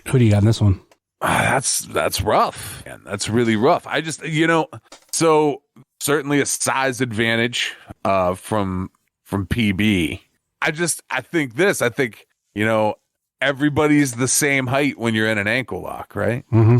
Speaker 3: Who do you got in this one?
Speaker 4: That's rough. Man, that's really rough. I just, you know, so certainly a size advantage from PB. I think, you know, everybody's the same height when you're in an ankle lock, right?
Speaker 3: Mm-hmm.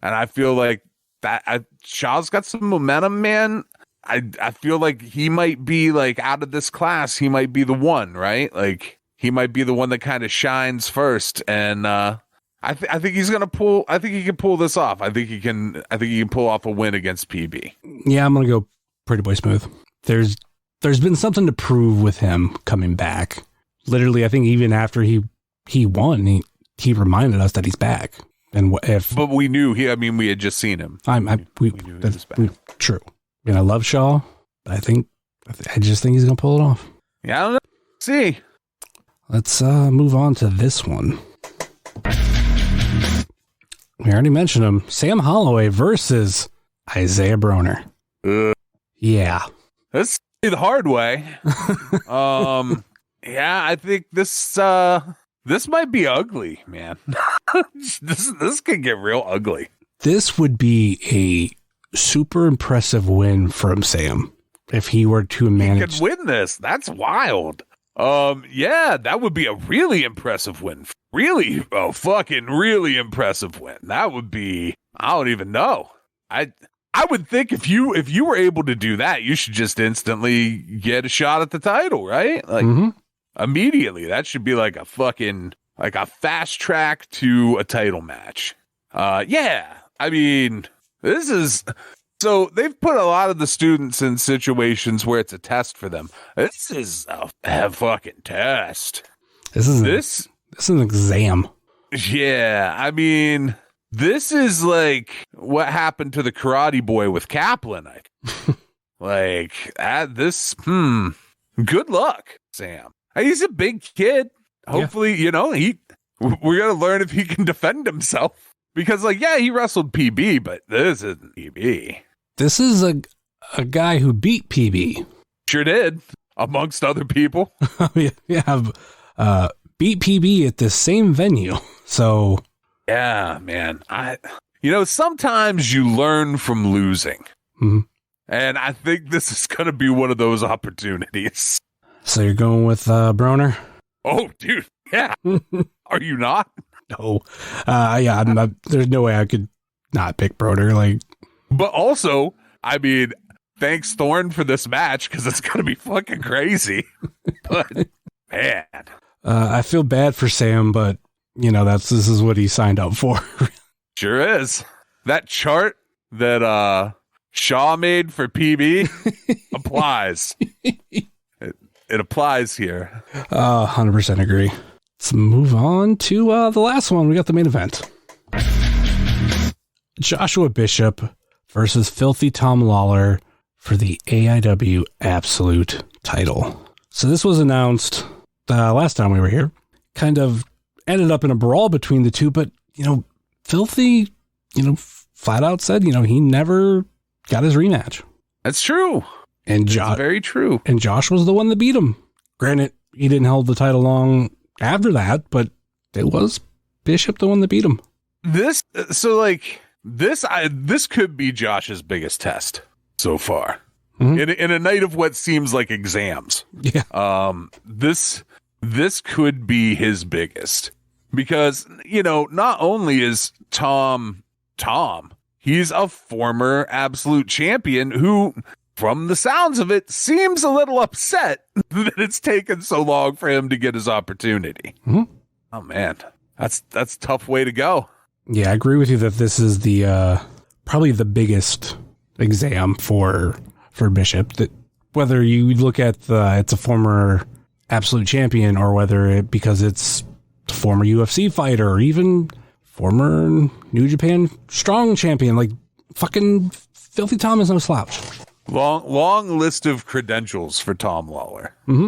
Speaker 4: And I feel like that Shaw's got some momentum, man. I feel like he might be like out of this class. He might be the one, right? Like he might be the one that kind of shines first. And I think he's gonna pull. I think he can pull this off. I think he can pull off a win against PB.
Speaker 3: Yeah, I'm gonna go Pretty Boy Smooth. There's been something to prove with him coming back. Literally, I think even after he won, he reminded us that he's back. And
Speaker 4: but we knew we had just seen him.
Speaker 3: We knew he was back. True. I mean, I love Shaw, but I just think he's gonna pull it off.
Speaker 4: Yeah, I don't know. See.
Speaker 3: Let's move on to this one. We already mentioned him. Sam Holloway versus Isaiah Broner. Yeah.
Speaker 4: This The hard way. Yeah, I think this might be ugly, man. This could get real ugly.
Speaker 3: This would be a super impressive win from Sam if he were to manage.
Speaker 4: He could win this. That's wild. Yeah, that would be a really impressive win. Really, fucking really impressive win. That would be, I don't even know. I would think if you were able to do that, you should just instantly get a shot at the title, right? Like immediately. That should be like a fast track to a title match. Yeah. I mean, this is so they've put a lot of the students in situations where it's a test for them. This is a fucking test.
Speaker 3: This is an exam.
Speaker 4: Yeah, I mean, this is like what happened to the Karate Boy with Kaplan. Like this. Good luck, Sam. He's a big kid. Hopefully, we're gonna learn if he can defend himself. Because, he wrestled PB, but this isn't PB.
Speaker 3: This is a guy who beat PB.
Speaker 4: Sure did, amongst other people.
Speaker 3: Beat PB at the same venue. So,
Speaker 4: yeah, man. Sometimes you learn from losing.
Speaker 3: Mm-hmm.
Speaker 4: And I think this is going to be one of those opportunities.
Speaker 3: So you're going with Broner?
Speaker 4: Oh, dude, yeah. Are you not?
Speaker 3: No. I'm not. There's no way I could not pick Broder.
Speaker 4: But also, I mean, thanks Thorne for this match because it's gonna be fucking crazy. But man,
Speaker 3: I feel bad for Sam, but this is what he signed up for.
Speaker 4: Sure is. That chart that Shaw made for PB applies. It applies here.
Speaker 3: 100% agree. Let's move on to the last one. We got the main event. Joshua Bishop versus Filthy Tom Lawler for the AIW Absolute title. So this was announced last time we were here. Kind of ended up in a brawl between the two, but, Filthy, flat out said, he never got his rematch.
Speaker 4: That's true.
Speaker 3: And
Speaker 4: very true.
Speaker 3: And Josh was the one that beat him. Granted, he didn't hold the title long after that, but it was Bishop the one that beat him. This
Speaker 4: could be Josh's biggest test so far.
Speaker 3: Mm-hmm.
Speaker 4: In a night of what seems like exams.
Speaker 3: Yeah.
Speaker 4: This could be his biggest because, not only is Tom, he's a former Absolute champion who, from the sounds of it, seems a little upset that it's taken so long for him to get his opportunity.
Speaker 3: Mm-hmm.
Speaker 4: Oh man, that's a tough way to go.
Speaker 3: Yeah, I agree with you that this is the probably the biggest exam for Bishop. That whether you look at it's a former Absolute champion or whether because it's a former UFC fighter or even former New Japan Strong champion, fucking Filthy Tom is no slouch.
Speaker 4: Long list of credentials for Tom Lawler.
Speaker 3: Mm-hmm.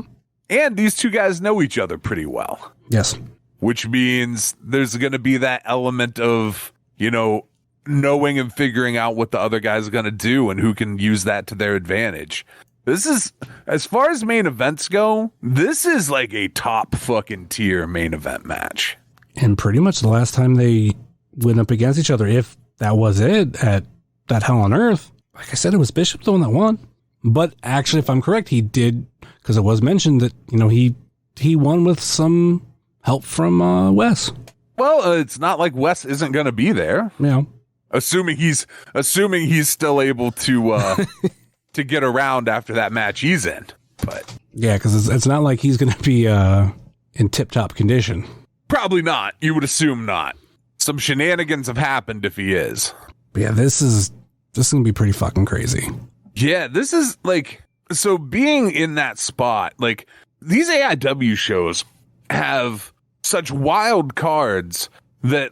Speaker 4: And these two guys know each other pretty well.
Speaker 3: Yes.
Speaker 4: Which means there's going to be that element of, knowing and figuring out what the other guy's going to do and who can use that to their advantage. This is, as far as main events go, this is like a top fucking tier main event match.
Speaker 3: And pretty much the last time they went up against each other, if that was it, at that Hell on Earth, like I said, it was Bishop the one that won. But actually, if I'm correct, he did, because it was mentioned that, he won with some help from Wes.
Speaker 4: Well, it's not like Wes isn't going to be there.
Speaker 3: Yeah.
Speaker 4: Assuming he's still able to to get around after that match he's in. But
Speaker 3: yeah, because it's not like he's going to be in tip-top condition.
Speaker 4: Probably not. You would assume not. Some shenanigans have happened if he is.
Speaker 3: But yeah, this is going to be pretty fucking crazy.
Speaker 4: Yeah, this is so being in that spot, these AIW shows have such wild cards that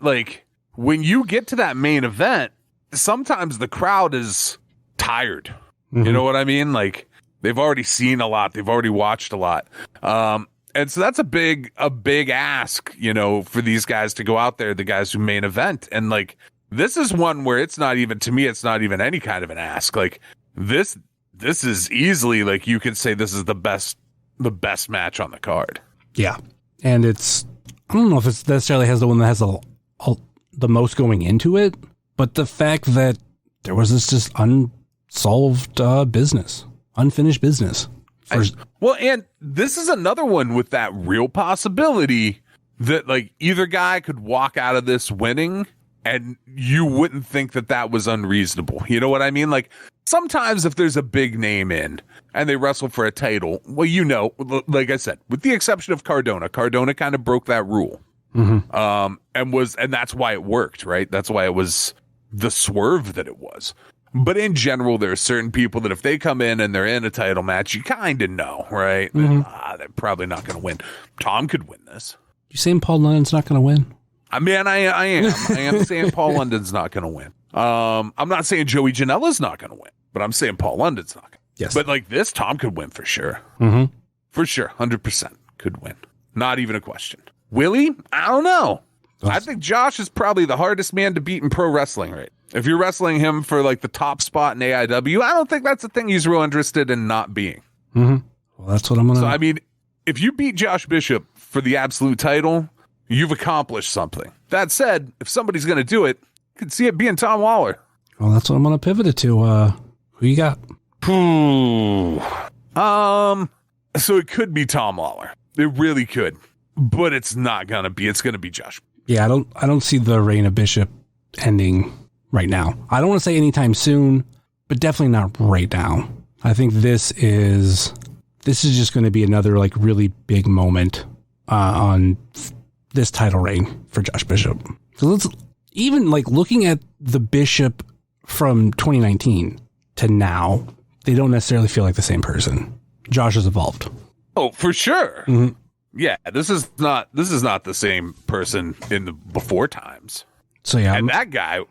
Speaker 4: when you get to that main event, sometimes the crowd is tired. Mm-hmm. You know what I mean? They've already seen a lot. They've already watched a lot. And so that's a big ask, for these guys to go out there, the guys who main event. And this is one where it's not even any kind of an ask. This this is easily like you could say this is the best match on the card.
Speaker 3: Yeah. And it's, I don't know if it's necessarily has the one that has the most going into it, but the fact that there was this just unsolved unfinished business.
Speaker 4: And this is another one with that real possibility that like either guy could walk out of this winning and you wouldn't think that was unreasonable. You know what I mean? Like sometimes if there's a big name in and they wrestle for a title, well, you know, like I said, with the exception of Cardona kind of broke that rule. Mm-hmm. And that's why it worked, right? That's why it was the swerve that it was. But in general, there are certain people that if they come in and they're in a title match, you kind of know, right? Mm-hmm. They're probably not going to win. Tom could win this.
Speaker 3: You saying Paul London's not going to win?
Speaker 4: I mean, I am. I am saying Paul London's not going to win. I'm not saying Joey Janela's not going to win, but I'm saying Paul London's not going to.
Speaker 3: Yes.
Speaker 4: But like this, Tom could win for sure.
Speaker 3: Mm-hmm.
Speaker 4: For sure. 100% could win. Not even a question. Willie? I don't know. I think Josh is probably the hardest man to beat in pro wrestling, right? If you're wrestling him for like the top spot in AIW, I don't think that's the thing he's real interested in not being.
Speaker 3: Mm-hmm. Well, that's what I'm going to...
Speaker 4: So, I mean, if you beat Josh Bishop for the absolute title, you've accomplished something. That said, if somebody's going to do it, you could see it being Tom Lawler.
Speaker 3: Well, that's what I'm going to pivot it to. Who you got?
Speaker 4: So it could be Tom Lawler. It really could. But it's not going to be. It's going to be Josh.
Speaker 3: Yeah, I don't see the reign of Bishop ending right now. I don't want to say anytime soon, but definitely not right now. I think this is just going to be another like really big moment on this title reign for Josh Bishop. So let's even like looking at the Bishop from 2019 to now, they don't necessarily feel like the same person. Josh has evolved.
Speaker 4: Oh, for sure.
Speaker 3: Mm-hmm.
Speaker 4: Yeah, this is not the same person in the before times.
Speaker 3: So yeah,
Speaker 4: and that guy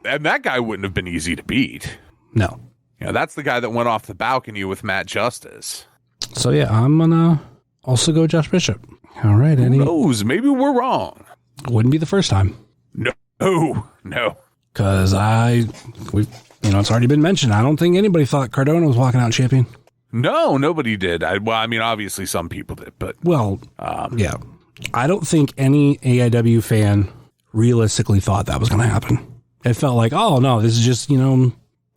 Speaker 4: wouldn't have been easy to beat.
Speaker 3: No.
Speaker 4: Yeah, that's the guy that went off the balcony with Matt Justice.
Speaker 3: So yeah, I'm gonna also go Josh Bishop. All right,
Speaker 4: Who knows? Maybe we're wrong.
Speaker 3: Wouldn't be the first time.
Speaker 4: No.
Speaker 3: Because it's already been mentioned. I don't think anybody thought Cardona was walking out champion.
Speaker 4: No, nobody did. I mean, obviously some people did, but
Speaker 3: yeah, I don't think any AIW fan realistically thought that was going to happen. It felt like, oh no, this is just kind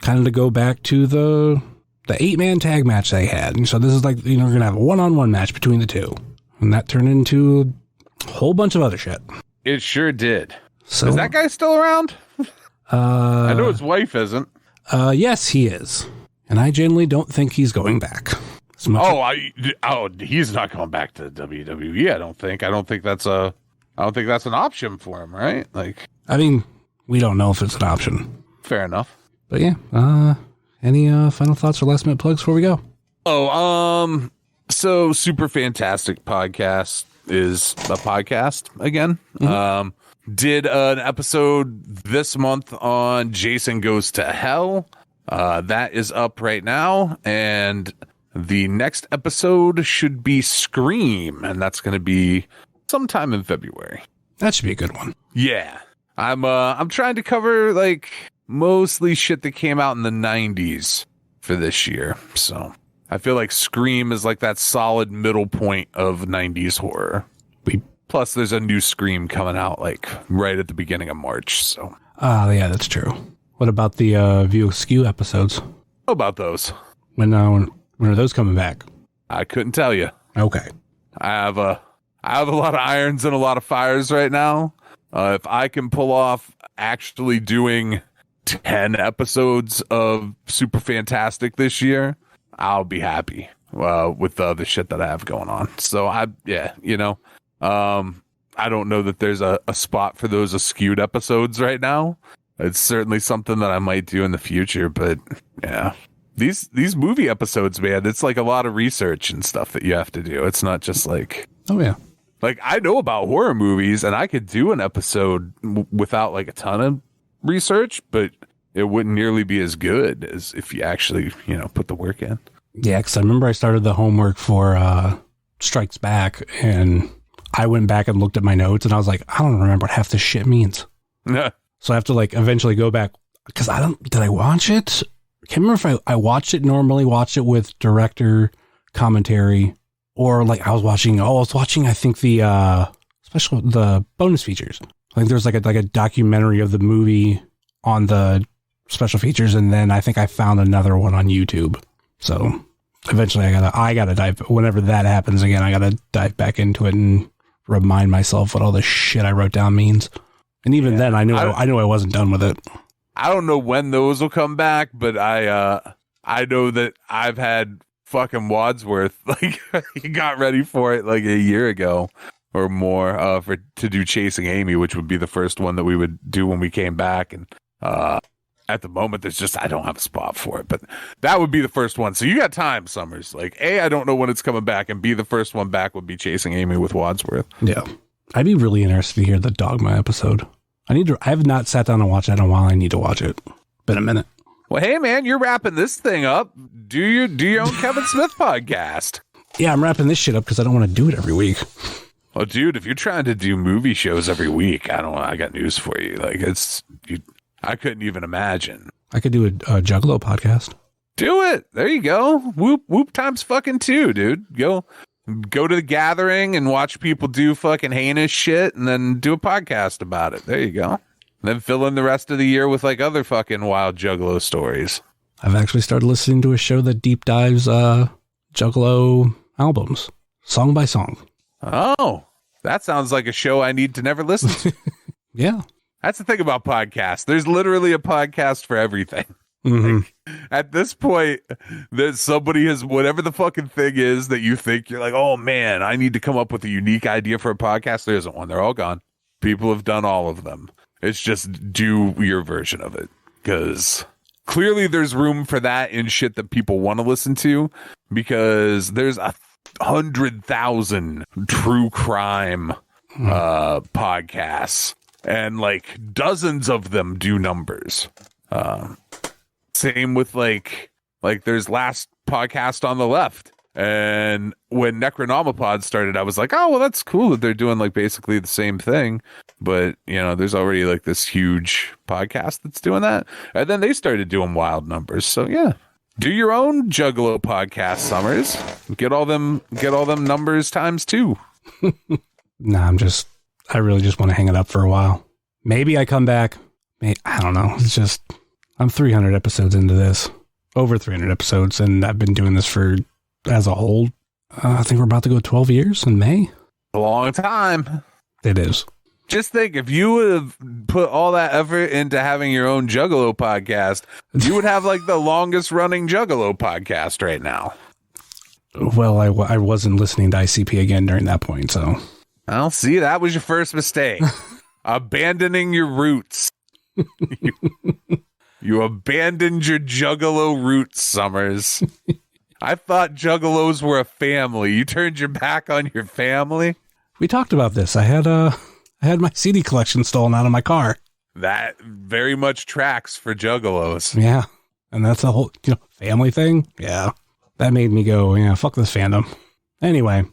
Speaker 3: of to go back to the 8-man tag match they had, and so this is like we're going to have a one-on-one match between the two, and that turned into a whole bunch of other shit.
Speaker 4: It sure did.
Speaker 3: So,
Speaker 4: is that guy still around? I know his wife isn't.
Speaker 3: Yes, he is. And I generally don't think he's going back.
Speaker 4: He's not going back to WWE. I don't think that's an option for him, right? Like,
Speaker 3: I mean, we don't know if it's an option.
Speaker 4: Fair enough.
Speaker 3: But yeah, any final thoughts or last minute plugs before we go?
Speaker 4: So Super Fantastic Podcast is a podcast again. Mm-hmm. Did an episode this month on Jason Goes to Hell. That is up right now, and the next episode should be Scream, and that's going to be sometime in February.
Speaker 3: That should be a good one.
Speaker 4: Yeah, I'm trying to cover like mostly shit that came out in the 90s for this year, so I feel like Scream is like that solid middle point of 90s horror. Plus, there's a new Scream coming out like right at the beginning of March. So,
Speaker 3: yeah, that's true. What about the View Askew episodes?
Speaker 4: How about those?
Speaker 3: When are those coming back?
Speaker 4: I couldn't tell you.
Speaker 3: Okay.
Speaker 4: I have a lot of irons and a lot of fires right now. If I can pull off actually doing 10 episodes of Super Fantastic this year, I'll be happy with the shit that I have going on. So I don't know that there's a spot for those Askewed episodes right now. It's certainly something that I might do in the future, but yeah, these movie episodes, man, it's like a lot of research and stuff that you have to do. It's not just like,
Speaker 3: oh yeah,
Speaker 4: like I know about horror movies and I could do an episode without like a ton of research, but it wouldn't nearly be as good as if you actually, put the work in.
Speaker 3: Yeah, because I remember I started the homework for Strikes Back, and I went back and looked at my notes, and I was like, I don't remember what half this shit means. So I have to like eventually go back because did I watch it can't remember if I watched it with director commentary, or like I was watching, I think the bonus features. I think there's like a documentary of the movie on the special features, and then I think I found another one on YouTube. So eventually I gotta dive, whenever that happens again, I gotta dive back into it and remind myself what all the shit I wrote down means. And even then I knew I wasn't done with it.
Speaker 4: I don't know when those will come back, but I know that I've had fucking Wadsworth, like, he got ready for it like a year ago or more to do Chasing Amy, which would be the first one that we would do when we came back. And at the moment, I don't have a spot for it, but that would be the first one. So you got time, Summers. Like, A, I don't know when it's coming back, and B, the first one back would be Chasing Amy with Wadsworth.
Speaker 3: Yeah. I'd be really interested to hear the Dogma episode. I have not sat down and watched that in a while. I need to watch it. Been a minute.
Speaker 4: Well, hey man, you're wrapping this thing up. Do your own Kevin Smith podcast.
Speaker 3: Yeah, I'm wrapping this shit up because I don't want to do it every week.
Speaker 4: Well, dude, if you're trying to do movie shows every week, I got news for you. Like, I couldn't even imagine.
Speaker 3: I could do a Juggalo podcast.
Speaker 4: Do it. There you go. Whoop times fucking 2, dude. Go to the gathering and watch people do fucking heinous shit, and then do a podcast about it. There you go. And then fill in the rest of the year with like other fucking wild Juggalo stories.
Speaker 3: I've actually started listening to a show that deep dives Juggalo albums, song by song.
Speaker 4: Oh, that sounds like a show I need to never listen to.
Speaker 3: Yeah.
Speaker 4: That's the thing about podcasts. There's literally a podcast for everything.
Speaker 3: Mm-hmm.
Speaker 4: Like, at this point, that somebody has whatever the fucking thing is that you think you're like, oh man, I need to come up with a unique idea for a podcast. There isn't one. They're all gone. People have done all of them. It's just do your version of it, because clearly there's room for that in shit that people want to listen to, because there's 100,000 true crime podcasts, and like dozens of them do numbers. Same with like there's Last Podcast on the Left. And when Necronomipod started, I was like, oh, well, that's cool that they're doing like basically the same thing. But, you know, there's already like this huge podcast that's doing that. And then they started doing wild numbers. So, yeah, do your own Juggalo podcast, Summers. Get all them numbers times 2.
Speaker 3: Nah, I really just want to hang it up for a while. Maybe I come back. I don't know. It's just, I'm 300 episodes into this. Over 300 episodes. And I've been doing this for, as a whole, I think we're about to go 12 years in May.
Speaker 4: A long time.
Speaker 3: It is.
Speaker 4: Just think, if you would have put all that effort into having your own Juggalo podcast, you would have like the longest running Juggalo podcast right now.
Speaker 3: Well, I wasn't listening to ICP again during that point, so.
Speaker 4: I'll see. That was your first mistake. Abandoning your roots. You abandoned your Juggalo roots, Summers. I thought Juggalos were a family. You turned your back on your family?
Speaker 3: We talked about this. I had my CD collection stolen out of my car.
Speaker 4: That very much tracks for Juggalos.
Speaker 3: Yeah. And that's a whole, family thing. Yeah. That made me go, yeah, fuck this fandom. Anyway,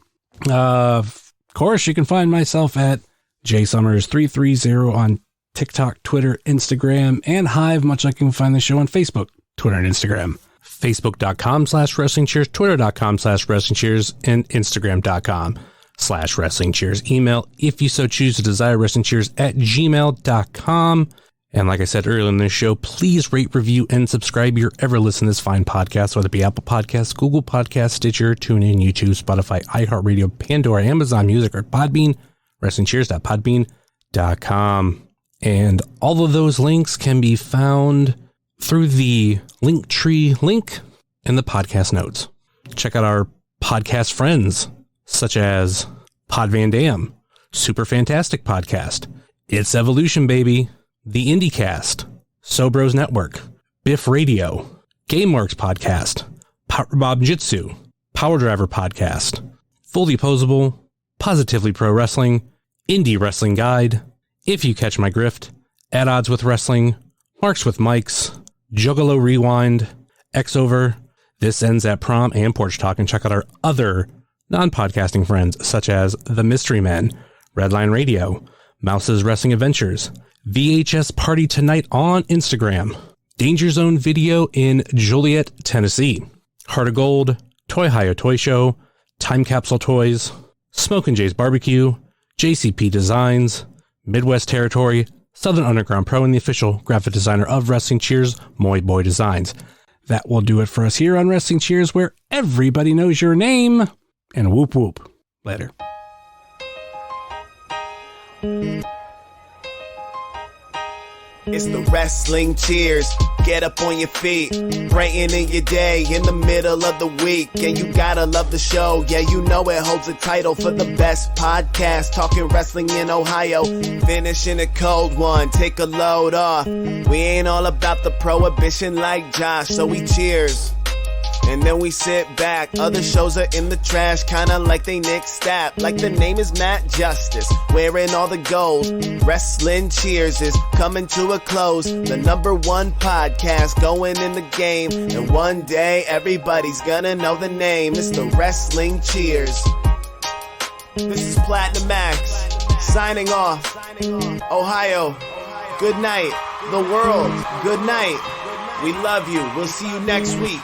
Speaker 3: of course, you can find myself at jsummers330 on TikTok, Twitter, Instagram, and Hive, much like you can find the show on Facebook, Twitter, and Instagram. Facebook.com/WrestlingCheers, Twitter.com/WrestlingCheers, and Instagram.com/WrestlingCheers. Email, if you so choose to desire, WrestlingCheers@gmail.com. And like I said earlier in this show, please rate, review, and subscribe your ever listen to this fine podcast, whether it be Apple Podcasts, Google Podcasts, Stitcher, TuneIn, YouTube, Spotify, iHeartRadio, Pandora, Amazon Music, or Podbean, WrestlingCheers.podbean.com. And all of those links can be found through the Linktree link in the podcast notes. Check out our podcast friends, such as Pod Van Dam, Super Fantastic Podcast, It's Evolution Baby, The IndieCast, Sobros Network, Biff Radio, GameWorks Podcast, Power Bob Jitsu, Power Driver Podcast, Fully Posable, Positively Pro Wrestling, Indie Wrestling Guide, If You Catch My Grift, At Odds with Wrestling, Marks with Mics, Juggalo Rewind, X-Over, This Ends at Prom, and Porch Talk. And check out our other non-podcasting friends, such as The Mystery Men, Redline Radio, Mouse's Wrestling Adventures, VHS Party Tonight on Instagram, Danger Zone Video in Joliet, Tennessee, Heart of Gold, Toy Hire Toy Show, Time Capsule Toys, Smoke and Jay's Barbecue, JCP Designs, Midwest Territory, Southern Underground Pro, and the official graphic designer of Wrestling Cheers, Moy Boy Designs. That will do it for us here on Wrestling Cheers, where everybody knows your name. And whoop whoop. Later.
Speaker 5: It's the Wrestling Cheers. Get up on your feet, brightening your day in the middle of the week. And you gotta love the show. Yeah, you know it holds a title for the best podcast talking wrestling in Ohio. Finishing a cold one, take a load off. We ain't all about the prohibition like Josh, so we cheers. And then we sit back. Other shows are in the trash, kinda like they Nick Stapp. Like the name is Matt Justice, wearing all the gold. Wrestling Cheers is coming to a close. The #1 podcast going in the game. And one day everybody's gonna know the name. It's the Wrestling Cheers. This is Platinum Max, signing off. Ohio, good night. The world, good night. We love you. We'll see you next week.